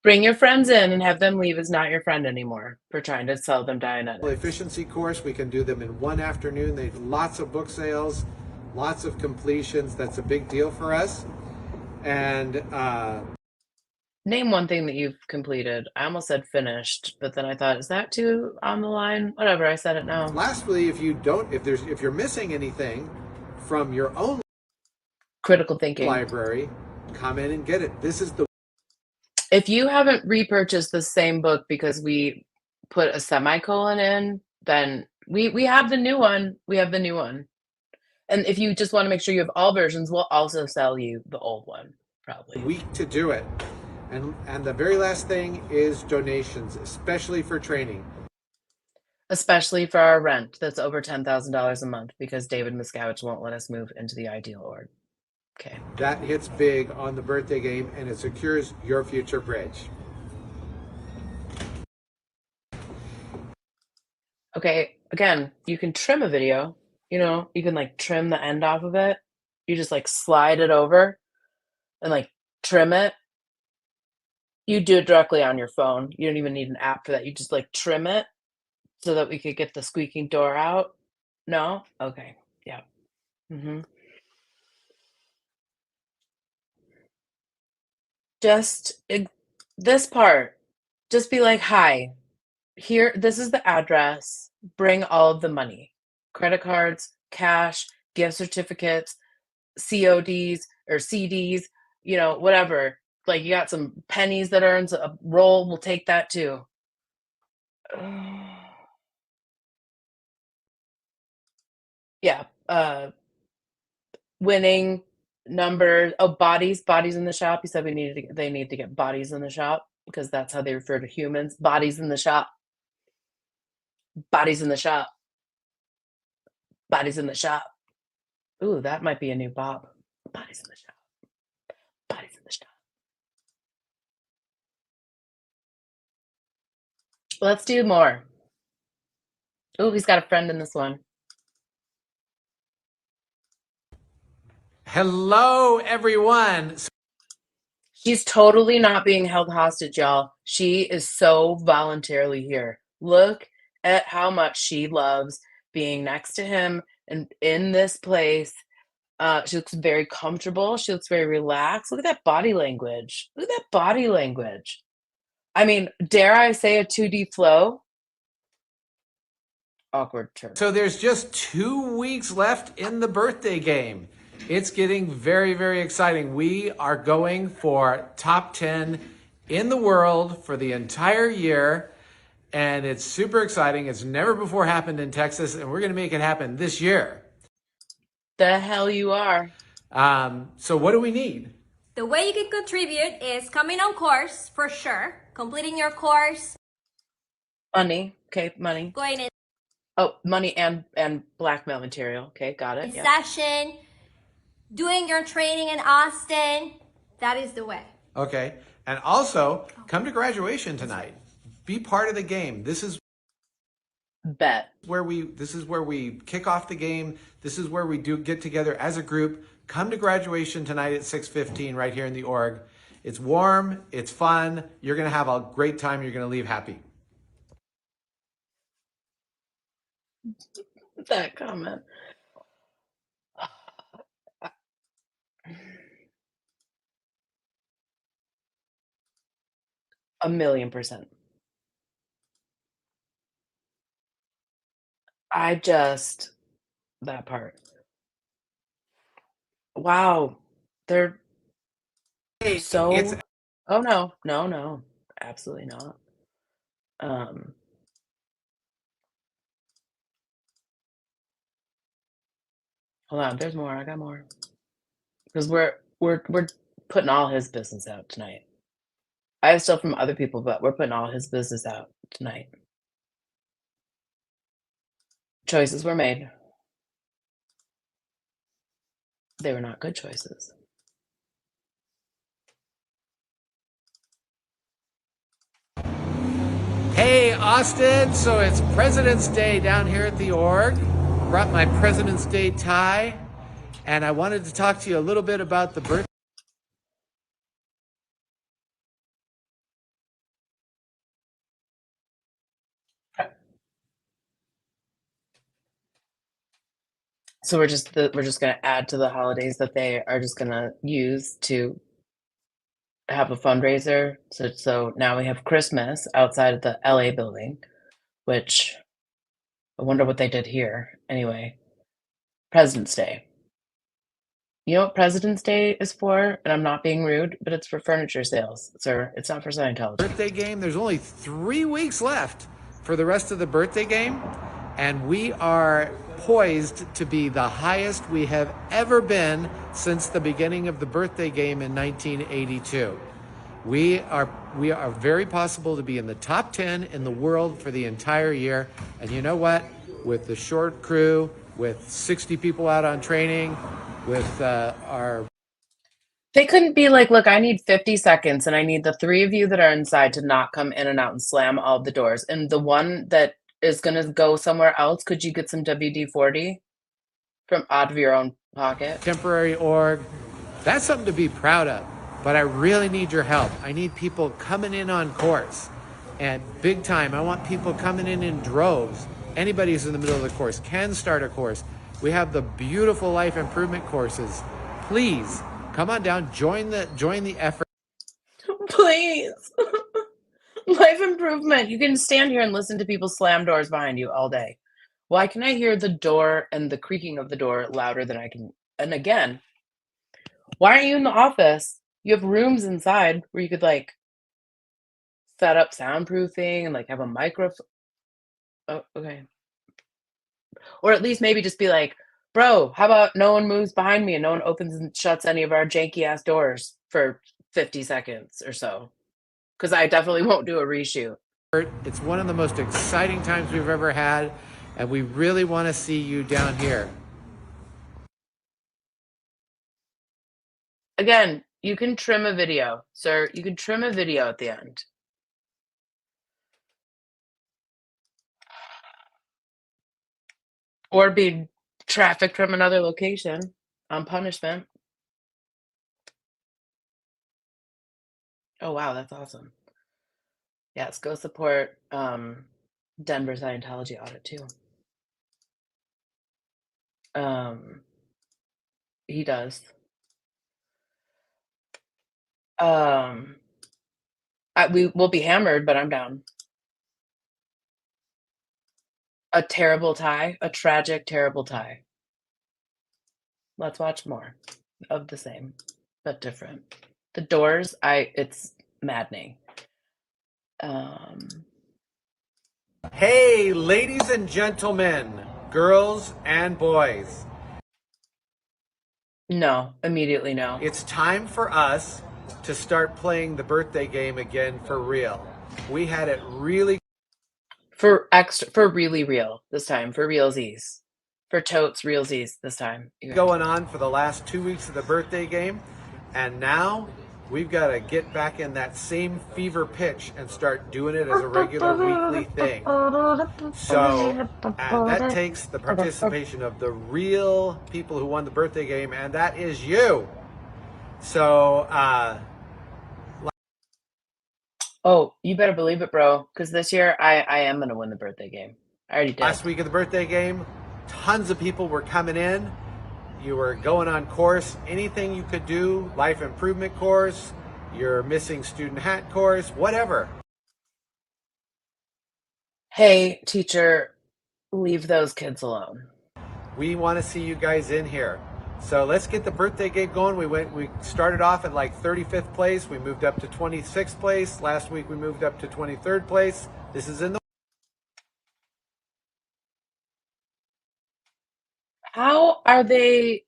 Bring your friends in and have them leave is not your friend anymore for trying to sell them Dianetics. Efficiency course. We can do them in one afternoon. They lots of book sales, lots of completions. That's a big deal for us. And name one thing that you've completed. I almost said finished, but then I thought, is that too on the line? Whatever, I said it now. Lastly, if you're missing anything from your own critical thinking library, come in and get it. This is the. If you haven't repurchased the same book because we put a semicolon in, then we have the new one. We have the new one. And if you just want to make sure you have all versions, we'll also sell you the old one, probably. Week to do it. And the very last thing is donations, especially for training. Especially for our rent that's over $10,000 a month because David Miscavige won't let us move into the ideal org. Okay. That hits big on the birthday game, and it secures your future bridge. Okay, again, you can trim a video. You can like trim the end off of it. You just like slide it over and like trim it. You do it directly on your phone. You don't even need an app for that. You just like trim it so that we could get the squeaking door out. No? Okay. Yeah. Just this part. Just be like, hi. Here, this is the address. Bring all of the money. Credit cards, cash, gift certificates, CODs or CDs, you know, whatever. Like you got some pennies that earns a roll, we'll take that too. Yeah, winning numbers. Oh, bodies in the shop. You said they need to get bodies in the shop because that's how they refer to humans. Bodies in the shop. Bodies in the shop. Bodies in the shop. Ooh, that might be a new Bob. Bodies in the shop. Bodies in the shop. Let's do more. Ooh, he's got a friend in this one. Hello, everyone. She's totally not being held hostage, y'all. She is so voluntarily here. Look at how much she loves being next to him and in this place. She looks very comfortable. She looks very relaxed. Look at that body language. Look at that body language. I mean, dare I say a 2D flow? Awkward term. So there's just 2 weeks left in the birthday game. It's getting very, very exciting. We are going for top 10 in the world for the entire year. And it's super exciting. It's never before happened in Texas, and we're going to make it happen this year. The hell you are. So what do we need? The way you can contribute is coming on course, for sure. Completing your course. Money. Okay, money. Going in Oh, money and blackmail material. Okay, got it. Yeah. session. Doing your training in Austin. That is the way. Okay. And also, come to graduation tonight. Be part of the game. This is Bet. where we kick off the game. This is where we get together as a group. Come to graduation tonight at 6:15 right here in the org. It's warm, it's fun. You're going to have a great time. You're going to leave happy. That comment. A million percent. That part. Wow. They're so It's Oh no, no, no. Absolutely not. Um Hold on, there's more. I got more. Because we're putting all his business out tonight. I have stuff from other people, but we're putting all his business out tonight. Choices were made. They were not good choices. Hey, Austin. So it's President's Day down here at the org. Brought my President's Day tie. And I wanted to talk to you a little bit about the birthday. So we're just gonna add to the holidays that they are just gonna use to have a fundraiser. So now we have Christmas outside of the LA building, which I wonder what they did here. Anyway, President's Day. You know what President's Day is for? And I'm not being rude, but it's for furniture sales, sir. It's not for Scientology. Birthday game. There's only 3 weeks left for the rest of the birthday game. And we are poised to be the highest we have ever been since the beginning of the birthday game in 1982. We are very possible to be in the top 10 in the world for the entire year. And you know what? With the short crew, with 60 people out on training, with our... They couldn't be like, look, I need 50 seconds and I need the 3 of you that are inside to not come in and out and slam all the doors. And the one that is going to go somewhere else, could you get some WD-40 from out of your own pocket? temporary org. That's something to be proud of. But I really need your help. I need people coming in on course. And big time, I want people coming in droves. Anybody who's in the middle of the course can start a course. We have the beautiful life improvement courses. Please come on down, join the effort. Please. Life improvement. You can stand here and listen to people slam doors behind you all day. Why can I hear the door and the creaking of the door louder than I can? And again, why aren't you in the office? You have rooms inside where you could like set up soundproofing and like have a microphone. Oh, okay. Or at least maybe just be like, bro, how about no one moves behind me and no one opens and shuts any of our janky ass doors for 50 seconds or so? Because I definitely won't do a reshoot. It's one of the most exciting times we've ever had, and we really want to see you down here. Again, you can trim a video, sir. You can trim a video at the end. Or be trafficked from another location on punishment. Oh, wow, that's awesome. Yes, go support Denver Scientology audit too. He does. We will be hammered, but I'm down. A terrible tie, a tragic, terrible tie. Let's watch more of the same, but different. The Doors, it's maddening. Hey, ladies and gentlemen, girls and boys. No, immediately no. It's time for us to start playing the birthday game again for real. We had it really For really real this time, for realsies. For totes realsies this time. going on for the last 2 weeks of the birthday game, and now we've got to get back in that same fever pitch and start doing it as a regular weekly thing. So that takes the participation of the real people who won the birthday game, and that is you. So oh, you better believe it, bro, because this year I am going to win the birthday game. I already did. Last week of the birthday game, tons of people were coming in. You were going on course, anything you could do, life improvement course, your missing student hat course, whatever. Hey, teacher, leave those kids alone. We want to see you guys in here. So let's get the birthday game going. We started off at like 35th place. We moved up to 26th place. Last week we moved up to 23rd place. This is in the How are they?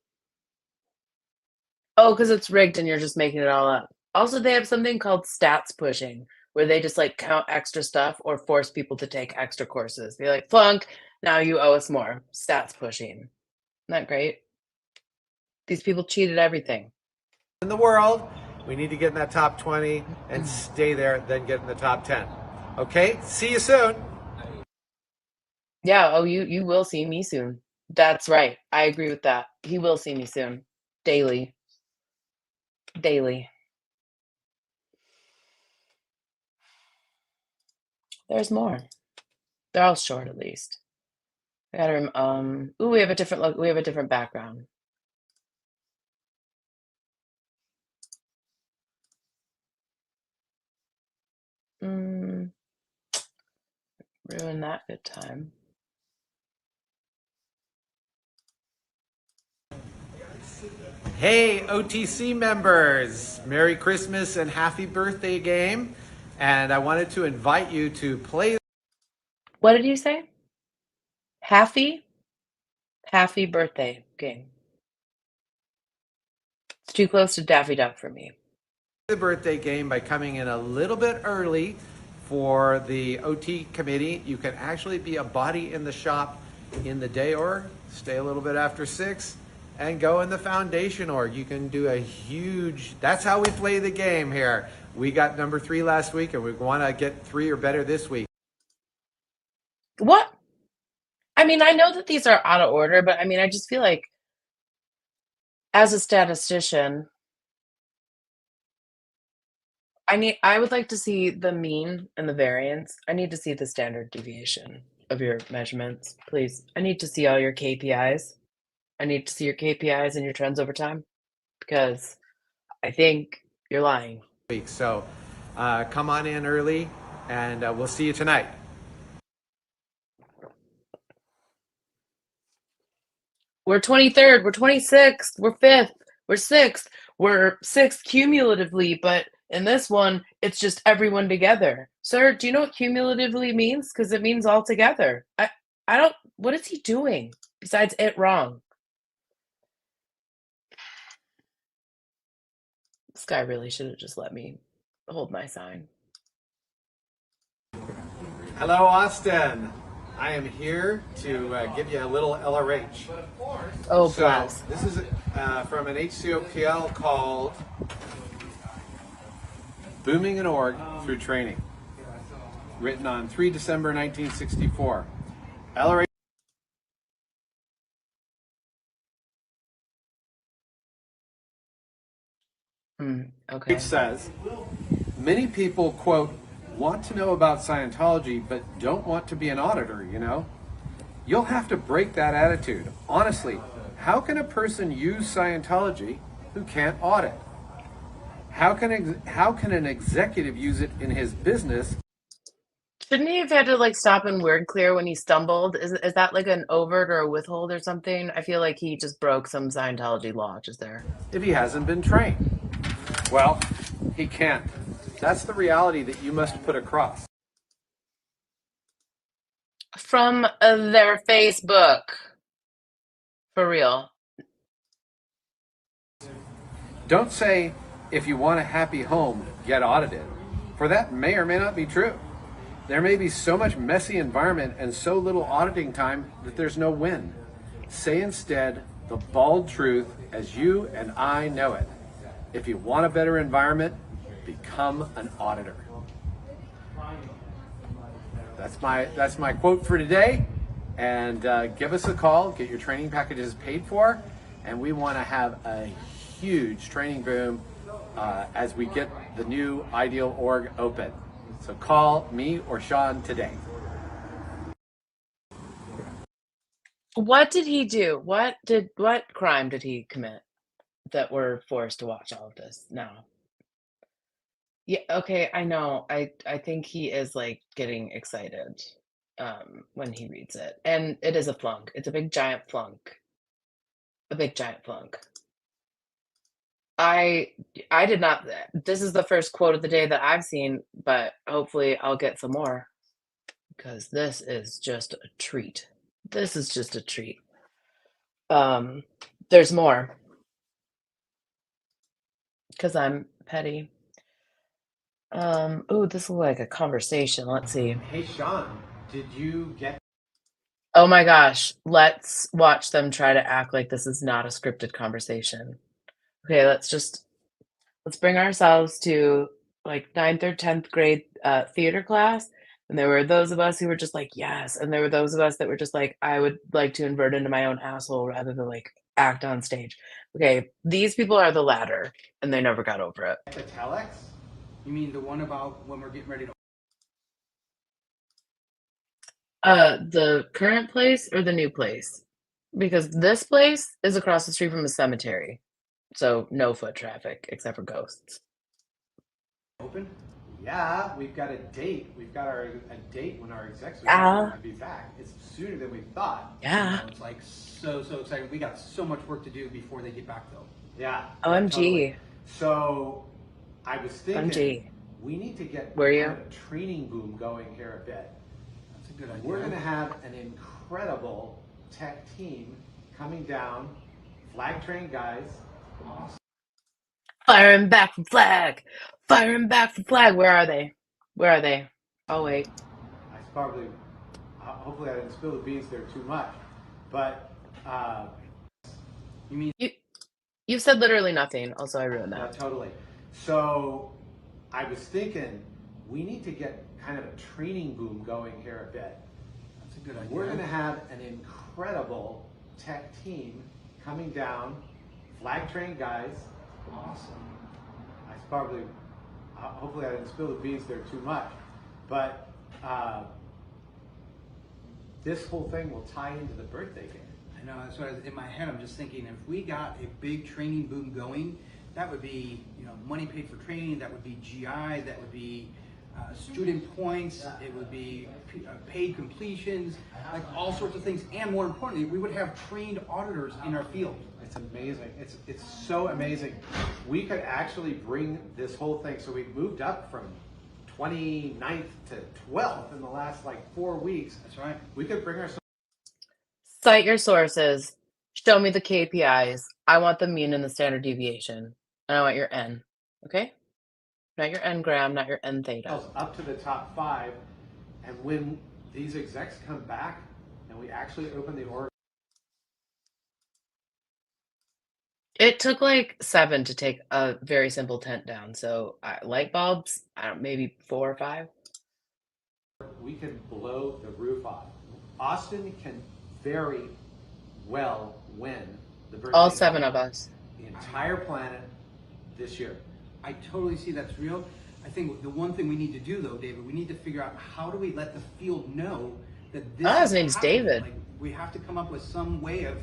Oh, because it's rigged and you're just making it all up. Also, they have something called stats pushing, where they just like count extra stuff or force people to take extra courses. Be like, flunk, now you owe us more. Stats pushing. Isn't that great? These people cheated everything. in the world. We need to get in that top 20 and stay there, then get in the top 10. Okay, see you soon. Yeah, oh, you will see me soon. That's right. I agree with that. He will see me soon. Daily. Daily. There's more. They're all short at least. I gotta ooh, we have a different look. We have a different background. Ruin that good time. Hey, OTC members, Merry Christmas and happy birthday game. And I wanted to invite you to play. What did you say? Happy birthday game. It's too close to Daffy Duck for me. The birthday game by coming in a little bit early for the OT committee. You can actually be a body in the shop in the day or stay a little bit after 6 and go in the foundation org. You can do a huge, that's how we play the game here. We got number 3 last week and we want to get 3 or better this week. What? I mean, I know that these are out of order, but I mean, I just feel like as a statistician, I would like to see the mean and the variance. I need to see the standard deviation of your measurements, please. I need to see all your KPIs. I need to see your KPIs and your trends over time because I think you're lying. So come on in early and we'll see you tonight. We're 23rd, we're 26th, we're 5th, we're 6th, we're 6th cumulatively, but in this one, it's just everyone together. Sir, do you know what cumulatively means? Because it means all together. I don't, what is he doing besides it wrong? This guy really should have just let me hold my sign. Hello, Austin. I am here to give you a little LRH. Oh, So bless. this is from an HCOPL called Booming an Org Through Training, written on 3 December 1964. LRH Okay. says, many people, quote, want to know about Scientology, but don't want to be an auditor, you know? You'll have to break that attitude. Honestly, how can a person use Scientology who can't audit? How can an executive use it in his business? Shouldn't he have had to like stop and word clear when he stumbled? Is that like an overt or a withhold or something? I feel like he just broke some Scientology law just there. If he hasn't been trained? Well, he can't. That's the reality that you must put across. From their Facebook. For real. Don't say, if you want a happy home, get audited, for that may or may not be true. There may be so much messy environment and so little auditing time that there's no win. Say instead the bald truth as you and I know it. If you want a better environment, become an auditor. That's my quote for today. And give us a call, get your training packages paid for, and we want to have a huge training boom as we get the new Ideal Org open. So call me or Sean today. What did he do? What crime did he commit that we're forced to watch all of this now? Yeah, okay, I know. I think he is like getting excited when he reads it. And it is a flunk. It's a big giant flunk. A big giant flunk. I did not, this is the first quote of the day that I've seen, but hopefully I'll get some more because this is just a treat. This is just a treat. There's more because I'm petty. Oh, this looks like a conversation. Let's see. Hey Sean, did you get? Oh my gosh, let's watch them try to act like this is not a scripted conversation. Okay, let's bring ourselves to like 9th or 10th grade theater class. And there were those of us who were just like, yes. And there were those of us that were just like, I would like to invert into my own asshole rather than like act on stage. Okay, these people are the latter, and they never got over it. The telex? You mean the one about when we're getting ready to... The current place or the new place? Because this place is across the street from a cemetery. So no foot traffic except for ghosts. Open? Yeah, we've got a date. We've got a date when our execs Yeah. are going to be back. It's sooner than we thought. Yeah. It's like so exciting. We got so much work to do before they get back though. Yeah. OMG. Totally. So I was thinking OMG. we need to get Were you? kind of a training boom going here a bit. That's a good idea. We're going to have an incredible tech team coming down, flag trained guys. Awesome. Firing back from flag. Firing back from flag. Where are they? Where are they? Oh, wait. I probably, hopefully I didn't spill the beans there too much, but You mean You've said literally nothing. Also, I ruined that. totally. So I was thinking we need to get kind of a training boom going here a bit. that's a good idea. We're going to have an incredible tech team coming down, flag trained guys. Awesome. I probably, hopefully I didn't spill the beans there too much, but this whole thing will tie into the birthday game. I know, that's what in my head I'm just thinking, if we got a big training boom going, that would be, money paid for training, that would be GI, that would be student points, it would be paid completions, like all sorts of things. And more importantly, we would have trained auditors in our field. It's amazing. It's so amazing. We could actually bring this whole thing. So we've moved up from 29th to 12th in the last like 4 weeks. That's right. We could bring ourselves. Cite your sources. Show me the KPIs. I want the mean and the standard deviation. And I want your N. Okay? Not your N gram, not your N theta. Up to the top 5, and when these execs come back and we actually open the org. It took like 7 to take a very simple tent down. So light bulbs, maybe 4 or 5. We can blow the roof off. Austin can very well win the birthday. All 7 of us. The entire planet this year. I totally see that's real. I think the one thing we need to do though, David, we need to figure out how do we let the field know that this his name's happening. David. Like, we have to come up with some way of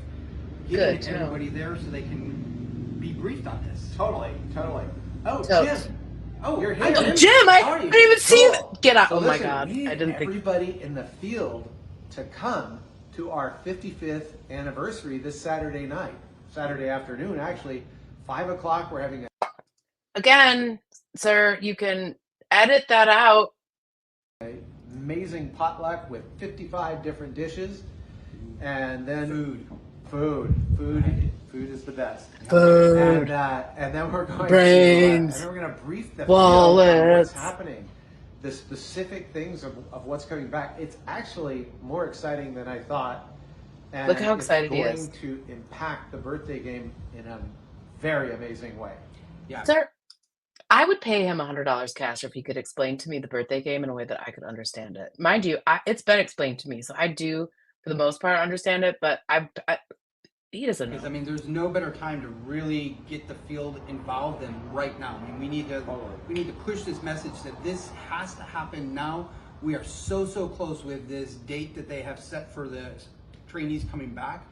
getting everybody there so they can be briefed on this. Totally. Oh, So- Jim. Oh, you're here. Jim, I How are you? didn't even see you. Cool. Get out. So Oh my listen, God. we need I didn't think. everybody in the field to come to our 55th anniversary this Saturday night. Saturday afternoon, actually. 5 o'clock, we're having a Again, sir, you can edit that out. amazing potluck with 55 different dishes. And then Food. Food is the best. Food. And then we're going Brains. to brief the field on Wallets. what's happening. The specific things of what's coming back. It's actually more exciting than I thought. And Look how excited he it's is. going to impact the birthday game in a very amazing way. Yeah. Sir, I would pay him $100 cash if he could explain to me the birthday game in a way that I could understand it. Mind you, it's been explained to me, so I do, for the most part, understand it, but he doesn't Because I know. mean, there's no better time to really get the field involved than right now. I mean, we need to push this message that this has to happen now. We are so close with this date that they have set for the trainees coming back.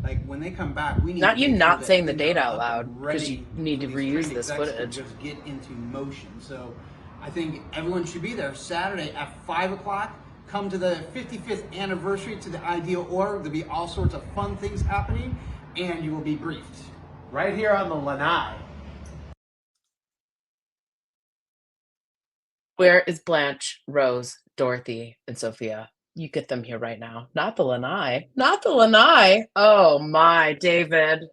Like when they come back, we need Not to you make not sure that saying the things date are out up loud, and 'cause ready you need for to these reuse trained this execs to footage. just get into motion. So I think everyone should be there Saturday at 5 o'clock. Come to the 55th anniversary to the Ideal Org. There'll be all sorts of fun things happening, and you will be briefed. Right here on the lanai. Where is Blanche, Rose, Dorothy, and Sophia? You get them here right now. Not the lanai. Not the lanai. Oh my, David.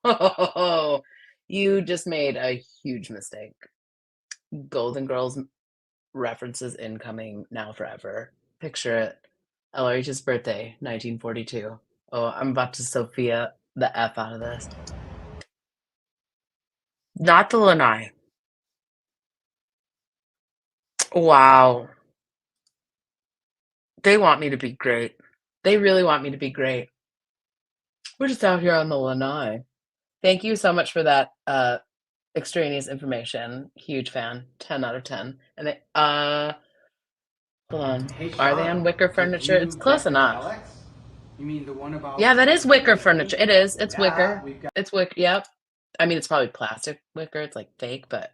Oh, you just made a huge mistake. Golden Girls references incoming now forever. Picture it. LRH's birthday, 1942. Oh, I'm about to Sophia the F out of this. Not the lanai. Wow. They want me to be great. They really want me to be great. We're just out here on the lanai. Thank you so much for that extraneous information. Huge fan. 10 out of 10. And they hold on. Hey, Are they Sean, on wicker did furniture? you It's close get the enough. telex? You mean the one about? Yeah, that is wicker furniture. It is. It's Yeah, wicker. we've got- It's wicker. Yep. I mean, it's probably plastic wicker. It's like fake, but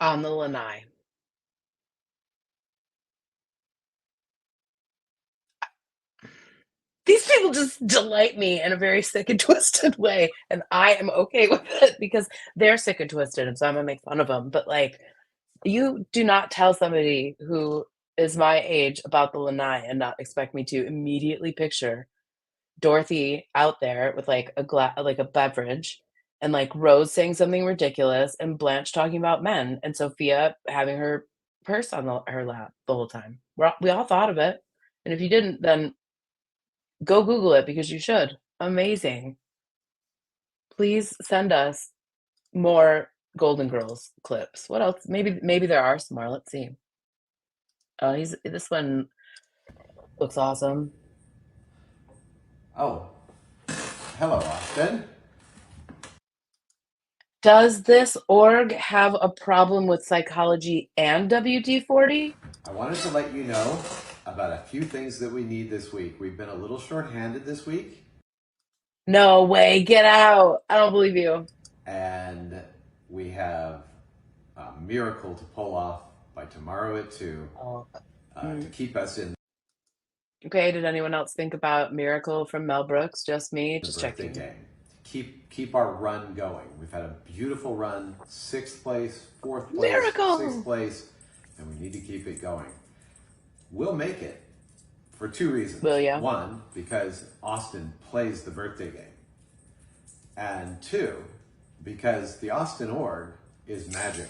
on the lanai. These people just delight me in a very sick and twisted way, and I am okay with it because they're sick and twisted, and so I'm gonna make fun of them. But like, you do not tell somebody who is my age about the lanai and not expect me to immediately picture Dorothy out there with like like a beverage, and like Rose saying something ridiculous, and Blanche talking about men, and Sophia having her purse on her lap the whole time. We all thought of it, and if you didn't, then go Google it because you should. Amazing. Please send us more Golden Girls clips. What else? Maybe there are some more. Let's see. Oh, this one looks awesome. Oh, hello, Austin. Does this org have a problem with psychology and WD-40? I wanted to let you know about a few things that we need this week. We've been a little short-handed this week. No way, get out. I don't believe you. And we have a miracle to pull off by tomorrow at 2 Oh. to keep us in Okay, did anyone else think about Miracle from Mel Brooks? Just me? the Just birthday checking. game. Keep our run going. We've had a beautiful run, 6th place, 4th place, 6th Miracle! place, and we need to keep it going. We'll make it for 2 reasons. Will ya? One, because Austin plays the birthday game. And 2, because the Austin org is magic.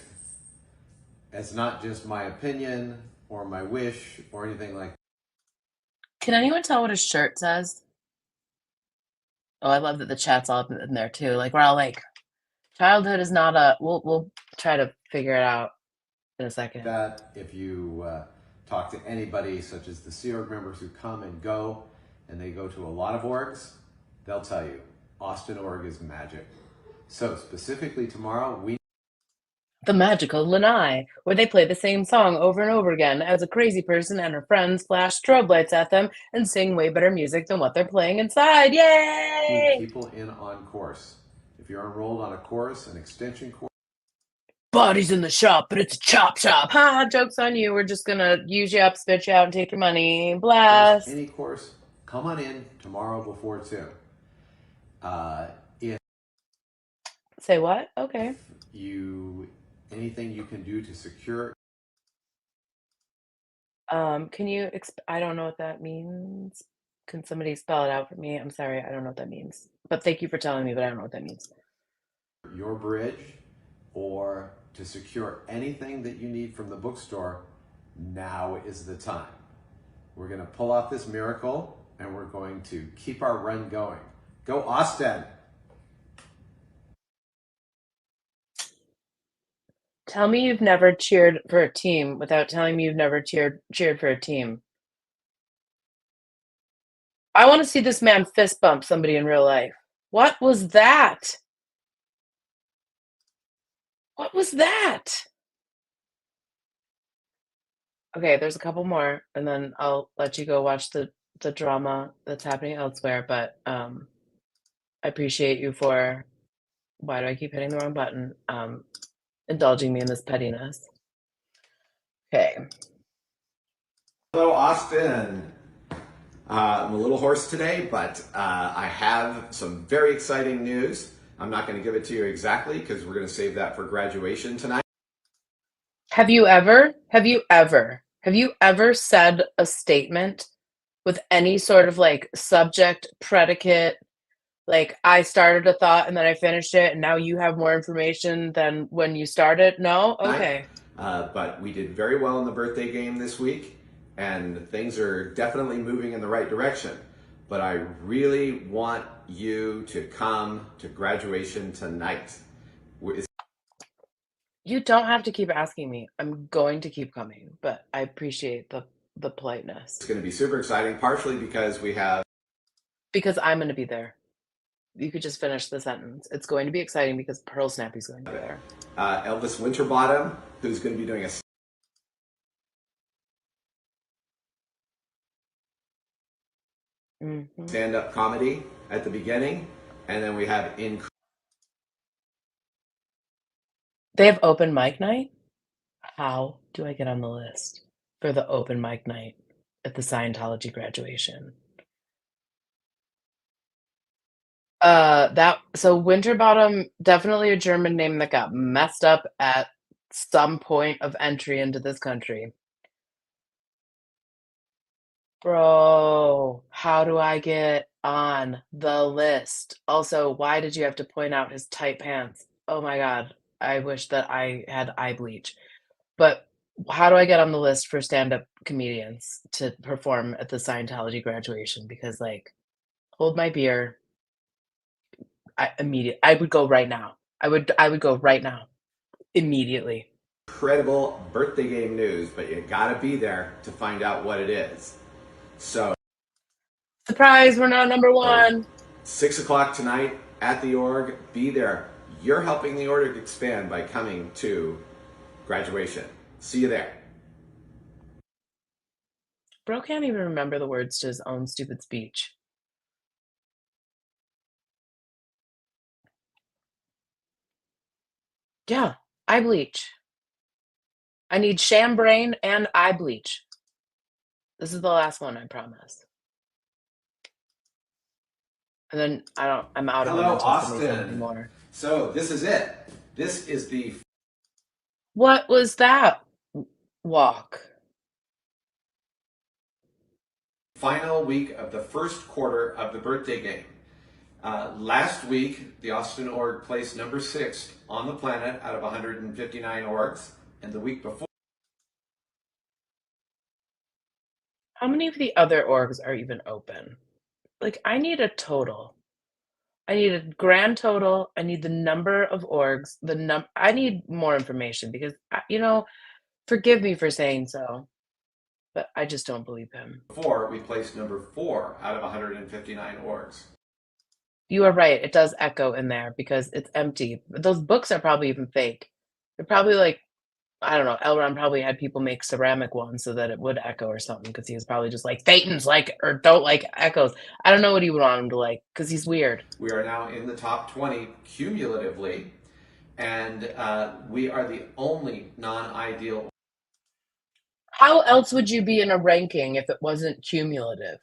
It's not just my opinion or my wish or anything like that. Can anyone tell what his shirt says? Oh, I love that the chat's all up in there too. Like we're all like, childhood is not a. We'll try to figure it out in a second. That if you talk to anybody, such as the Sea Org members who come and go, and they go to a lot of orgs, they'll tell you Austin org is magic. So specifically tomorrow, we The Magical Lanai, where they play the same song over and over again as a crazy person and her friends flash strobe lights at them and sing way better music than what they're playing inside. need Yay! people in on course. If you're enrolled on a course, an extension course, Body's in the shop, but it's a chop shop. Ha! Joke's on you. We're just gonna use you up, spit you out, and take your money. Blast. any course, come on in tomorrow before 2. If Say what? Okay. anything you can do to secure. Can you I don't know what that means. Can somebody spell it out for me? I'm sorry, I don't know what that means. But thank you for telling me, but I don't know what that means. Your bridge or to secure anything that you need from the bookstore, now is the time. We're going to pull off this miracle and we're going to keep our run going. Go Austin! Tell me you've never cheered for a team without telling me you've never cheered for a team. I want to see this man fist bump somebody in real life. What was that? What was that? Okay, there's a couple more, and then I'll let you go watch the drama that's happening elsewhere. But I appreciate you for why do I keep hitting the wrong button? Indulging me in this pettiness. Okay. Hello, Austin. I'm a little hoarse today, but I have some very exciting news. I'm not going to give it to you exactly because we're going to save that for graduation tonight. Have you ever said a statement with any sort of like subject, predicate, like I started a thought and then I finished it, and now you have more information than when you started? No? Okay. But we did very well in the birthday game this week, and things are definitely moving in the right direction. But I really want you to come to graduation tonight. You don't have to keep asking me. I'm going to keep coming, but I appreciate the politeness It's going to be super exciting, partially because we have because I'm going to be there. You could just finish the sentence. It's going to be exciting because Pearl Snappy's going to be there. Elvis Winterbottom, who's going to be doing a stand-up comedy at the beginning, and then we have They have open mic night? How do I get on the list for the open mic night at the Scientology graduation? That so Winterbottom, definitely a German name that got messed up at some point of entry into this country. Bro, how do I get on the list? Also, why did you have to point out his tight pants? Oh my God, I wish that I had eye bleach. But how do I get on the list for stand-up comedians to perform at the Scientology graduation? Because like, hold my beer. I would go right now. I would go right now. Immediately. incredible birthday game news, but you got to be there to find out what it is. So Surprise, we're not number one. 6 o'clock tonight at the org. Be there. You're helping the org expand by coming to graduation. See you there. Bro can't even remember the words to his own stupid speech. Yeah, eye bleach. I need sham brain and eye bleach. This is the last one, I promise. And then I'm out of them Hello, until somebody sends me Austin. more. So this is it. This is the What was that walk? final week of the first quarter of the birthday game. Last week, the Austin org placed number 6 on the planet out of 159 orgs, and the week before, How many of the other orgs are even open? Like, I need a total. I need a grand total. I need the number of orgs. I need more information because forgive me for saying so, but I just don't believe him. we placed number 4 out of 159 orgs. You are right. It does echo in there because it's empty. Those books are probably even fake. They're probably like, I don't know. Elrond probably had people make ceramic ones so that it would echo or something because he was probably just like, Thetans like or don't like echoes. I don't know what he would want him to like because he's weird. We are now in the top 20 cumulatively, and we are the only non-ideal. How else would you be in a ranking if it wasn't cumulative?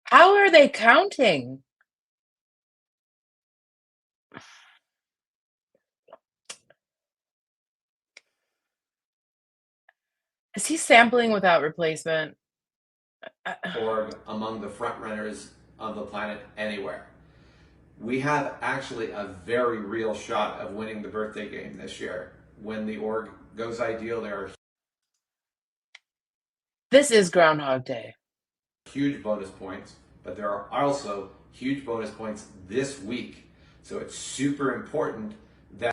How are they counting? Is he sampling without replacement? Org among the front runners on the planet anywhere. We have actually a very real shot of winning the birthday game this year. When the org goes ideal, there are This is Groundhog Day. huge bonus points, but there are also huge bonus points this week. So it's super important that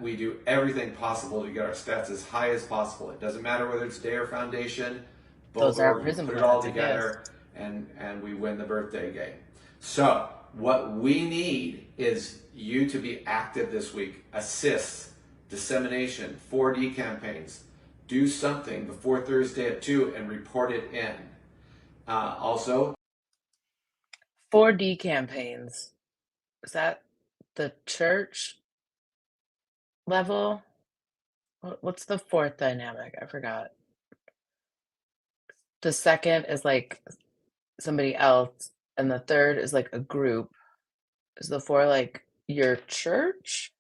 we do everything possible to get our stats as high as possible. It doesn't matter whether it's day or foundation. Both Those are orgs prison put it all plans, I together, and we win the birthday game. So what we need is you to be active this week. Assists, dissemination, 4D campaigns. Do something before Thursday at 2 and report it in. Also, 4D campaigns. Is that the church level? What's the fourth dynamic? I forgot. The second is like somebody else, and the third is like a group. Is the four like your church?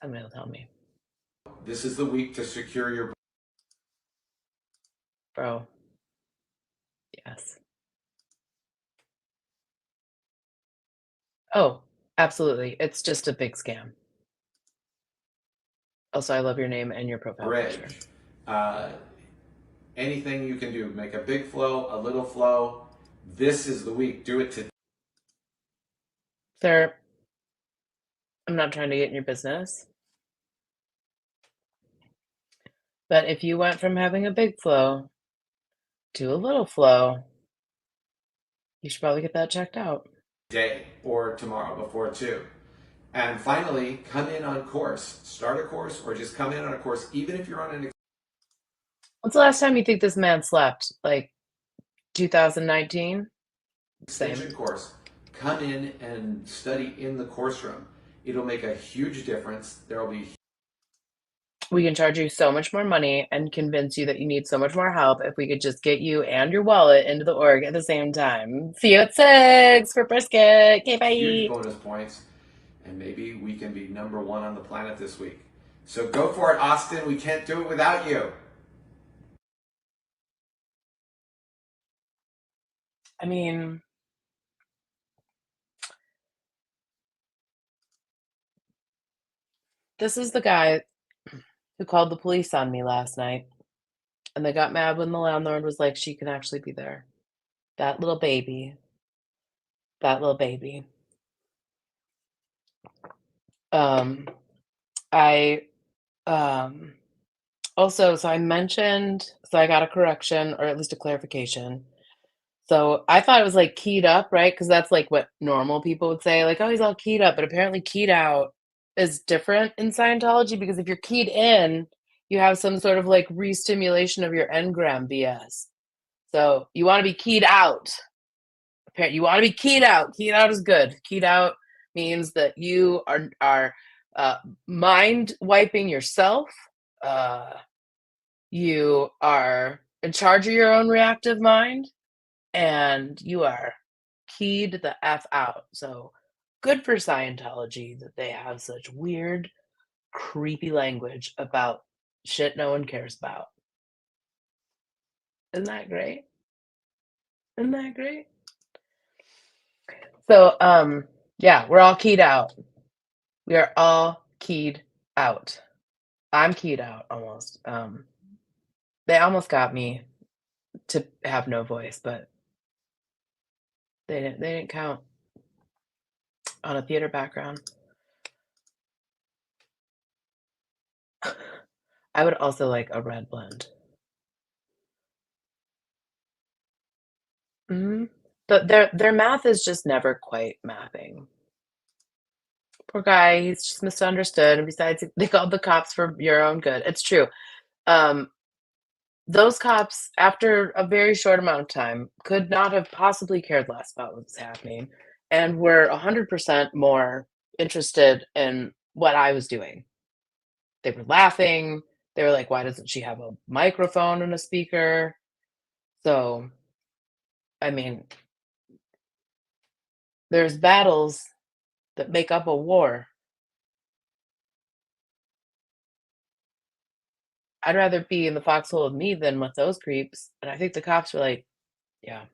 Somebody will tell me. this is the week to secure your Bro. Yes. Oh, absolutely. It's just a big scam. Also, I love your name and your profile bridge. picture. Anything you can do, make a big flow, a little flow. This is the week. Do it today. Sir, I'm not trying to get in your business. But if you went from having a big flow to a little flow, you should probably get that checked out. Day or tomorrow before 2. And finally, come in on course. Start a course or just come in on a course, even if you're on an When's the last time you think this man slept? Like 2019? extension course. Come in and study in the course room. It'll make a huge difference. There will be We can charge you so much more money and convince you that you need so much more help if we could just get you and your wallet into the org at the same time. See you at 6 for brisket. Okay, bye. huge bonus points, and maybe we can be number 1 on the planet this week. So go for it, Austin. We can't do it without you. I mean, this is the guy who called the police on me last night. And they got mad when the landlord was like, she can actually be there. That little baby. That little baby. I also, so I got a correction or at least a clarification. So I thought it was like keyed up, right? Because that's like what normal people would say, like, oh, he's all keyed up. But apparently, keyed out is different in Scientology because if you're keyed in, you have some sort of like re-stimulation of your engram BS. So you want to be keyed out. You want to be keyed out. Keyed out is good. Keyed out means that you are mind wiping yourself. You are in charge of your own reactive mind, and you are keyed the F out. So good for Scientology that they have such weird, creepy language about shit no one cares about. Isn't that great? Isn't that great? So, yeah, we're all keyed out. We are all keyed out. I'm keyed out almost. They almost got me to have no voice, but they didn't count on a theater background. I would also like a red blend. But their math is just never quite mathing. Poor guy, he's just misunderstood. And besides, they called the cops for your own good. It's true. Those cops, after a very short amount of time, could not have possibly cared less about what was happening and were 100% more interested in what I was doing. They were laughing. They were like, why doesn't she have a microphone and a speaker? So, I mean, there's battles that make up a war. I'd rather be in the foxhole with me than with those creeps. And I think the cops were like, yeah,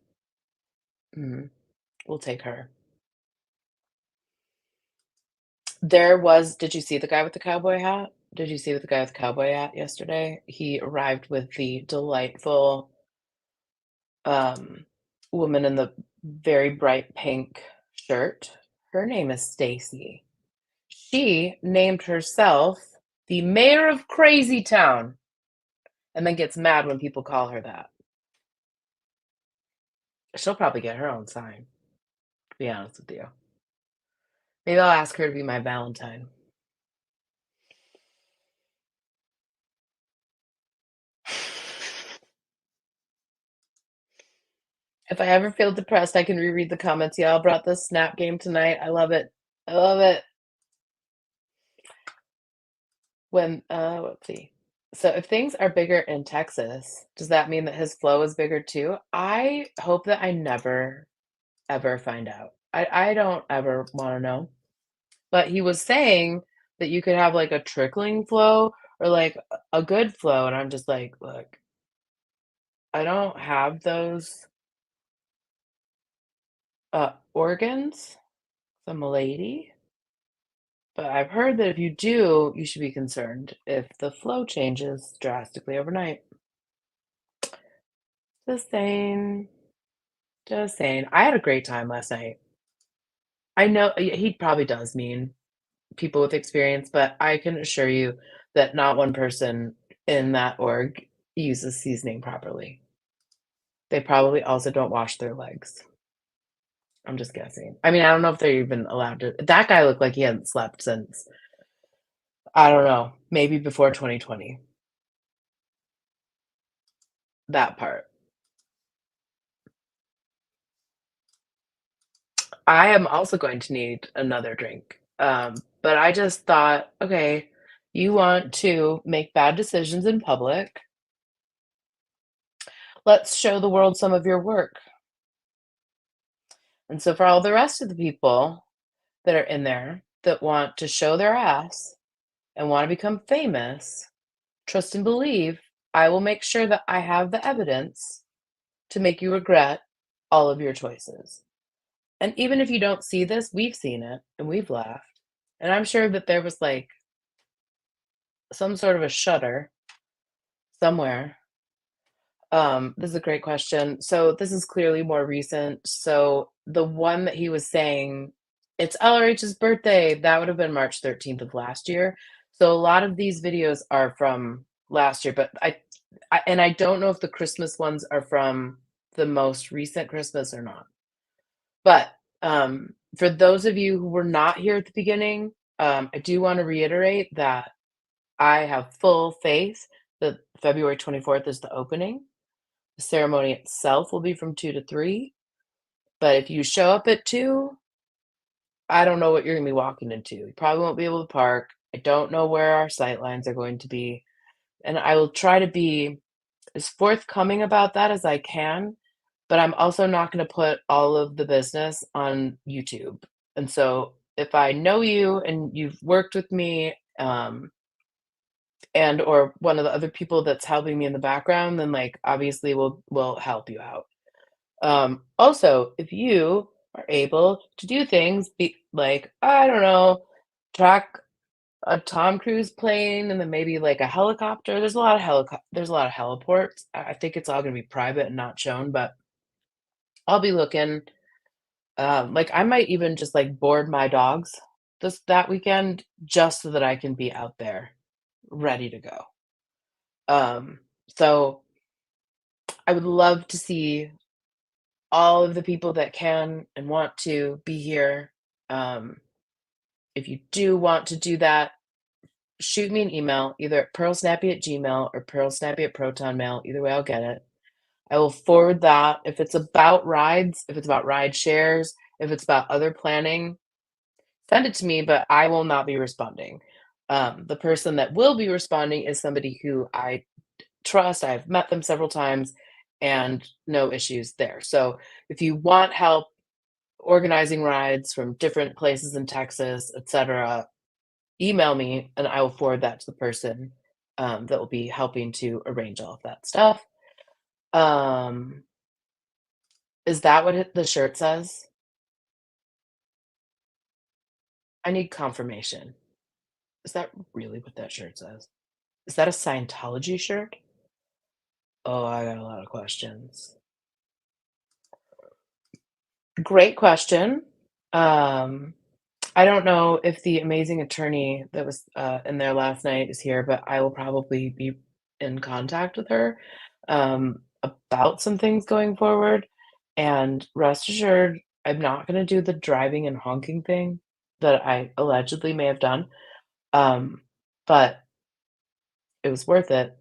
we'll take her. Did you see the guy with the cowboy hat? Did you see the guy with the cowboy hat yesterday? He arrived with the delightful woman in the very bright pink shirt. Her name is Stacy. She named herself the mayor of Crazy Town and then gets mad when people call her that. She'll probably get her own sign, to be honest with you. Maybe I'll ask her to be my Valentine. If I ever feel depressed, I can reread the comments. Y'all brought the snap game tonight. I love it. I love it. Let's see. So if things are bigger in Texas, does that mean that his flow is bigger too? I hope that I never, ever find out. I don't ever want to know. But he was saying that you could have like a trickling flow or like a good flow. And I'm just like, look, I don't have those organs. I'm a lady. But I've heard that if you do, you should be concerned if the flow changes drastically overnight. Just saying. Just saying. I had a great time last night. I know he probably does mean people with experience, but I can assure you that not one person in that org uses seasoning properly. They probably also don't wash their legs. I'm just guessing. I mean, I don't know if they're even allowed to. That guy looked like he hadn't slept since, I don't know, maybe before 2020. That part. I am also going to need another drink. But I just thought, okay, you want to make bad decisions in public. Let's show the world some of your work. And so for all the rest of the people that are in there that want to show their ass and want to become famous, trust and believe, I will make sure that I have the evidence to make you regret all of your choices. And even if you don't see this, we've seen it and we've laughed. And I'm sure that there was like some sort of a shudder somewhere. This is a great question. So this is clearly more recent. So the one that he was saying, it's LRH's birthday, that would have been March 13th of last year. So a lot of these videos are from last year, but I don't know if the Christmas ones are from the most recent Christmas or not. But for those of you who were not here at the beginning, I do want to reiterate that I have full faith that February 24th is the opening. The ceremony itself will be from 2 to 3. But if you show up at 2, I don't know what you're gonna be walking into. You probably won't be able to park. I don't know where our sight lines are going to be, and I will try to be as forthcoming about that as I can, but I'm also not gonna put all of the business on YouTube. And so if I know you and you've worked with me, and or one of the other people that's helping me in the background, then, like, obviously we'll help you out. Also, if you are able to do things like, I don't know, track a Tom Cruise plane and then maybe like a helicopter. There's a lot of heliports. I think it's all gonna be private and not shown, but I'll be looking. Like I might even just like board my dogs that weekend just so that I can be out there ready to go. Um, so I would love to see all of the people that can and want to be here. Um, if you do want to do that, shoot me an email either at pearlsnappy@gmail or pearlsnappy@protonmail. Either way, I'll get it. I will forward that. If it's about rides, if it's about ride shares, if it's about other planning, send it to me, but I will not be responding. The person that will be responding is somebody who I trust. I've met them several times and no issues there. So if you want help organizing rides from different places in Texas, etc., email me and I will forward that to the person that will be helping to arrange all of that stuff. Um, is that what the shirt says? I need confirmation. Is that really what that shirt says? Is that a Scientology shirt? Oh, I got a lot of questions. Great question. Um, I don't know if the amazing attorney that was in there last night is here, but I will probably be in contact with her about some things going forward. And rest assured, I'm not going to do the driving and honking thing that I allegedly may have done. But it was worth it.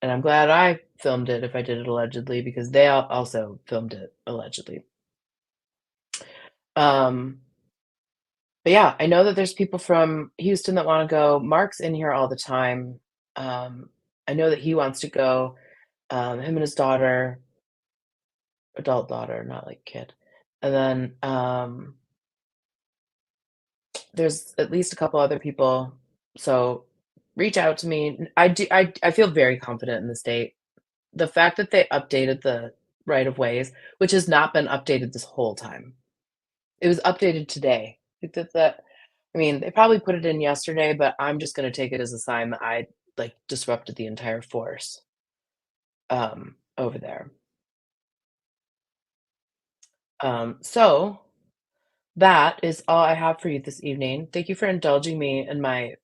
And I'm glad I filmed it if I did it allegedly because they also filmed it allegedly. Um, But yeah, I know that there's people from Houston that wanna go. Mark's in here all the time. I know that he wants to go, him and his daughter, adult daughter, not like kid. And then, there's at least a couple other people, so reach out to me. I feel very confident in the state. The fact that they updated the right of ways, which has not been updated this whole time. It was updated today. I mean, they probably put it in yesterday, but I'm just gonna take it as a sign that I, like, disrupted the entire force, over there. So that is all I have for you this evening. Thank you for indulging me in my,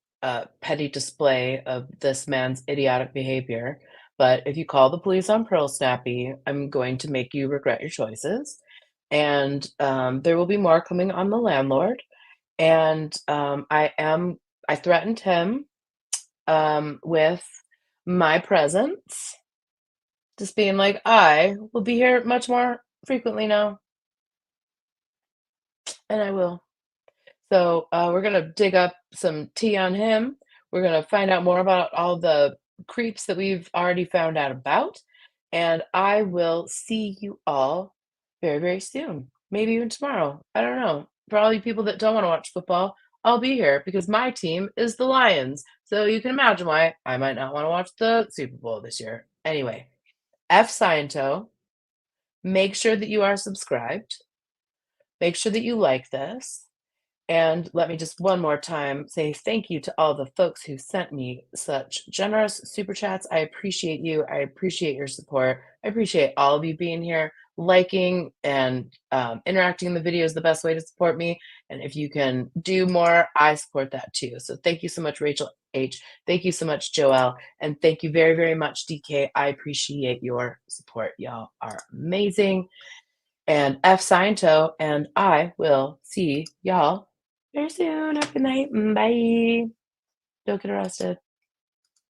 petty display of this man's idiotic behavior, but if you call the police on Pearl Snappy, I'm going to make you regret your choices, and, there will be more coming on the landlord, and, I threatened him with my presence, just being like, "I will be here much more frequently now, and I will." So, we're gonna dig up some tea on him. We're gonna find out more about all the creeps that we've already found out about, and I will see you all very, very soon. Maybe even tomorrow. I don't know. For all you people that don't wanna watch football, I'll be here because my team is the Lions, so you can imagine why I might not wanna watch the Super Bowl this year. Anyway, F Sciento, make sure that you are subscribed, make sure that you like this, and let me just one more time say thank you to all the folks who sent me such generous super chats. I appreciate you. I appreciate your support. I appreciate all of you being here, liking and interacting in the video is the best way to support me. And if you can do more, I support that too. So thank you so much, Rachel H. Thank you so much, Joelle. And thank you very, very much, DK. I appreciate your support. Y'all are amazing. And F Sciento, and I will see y'all very soon. Have a good night. Bye. Don't get arrested.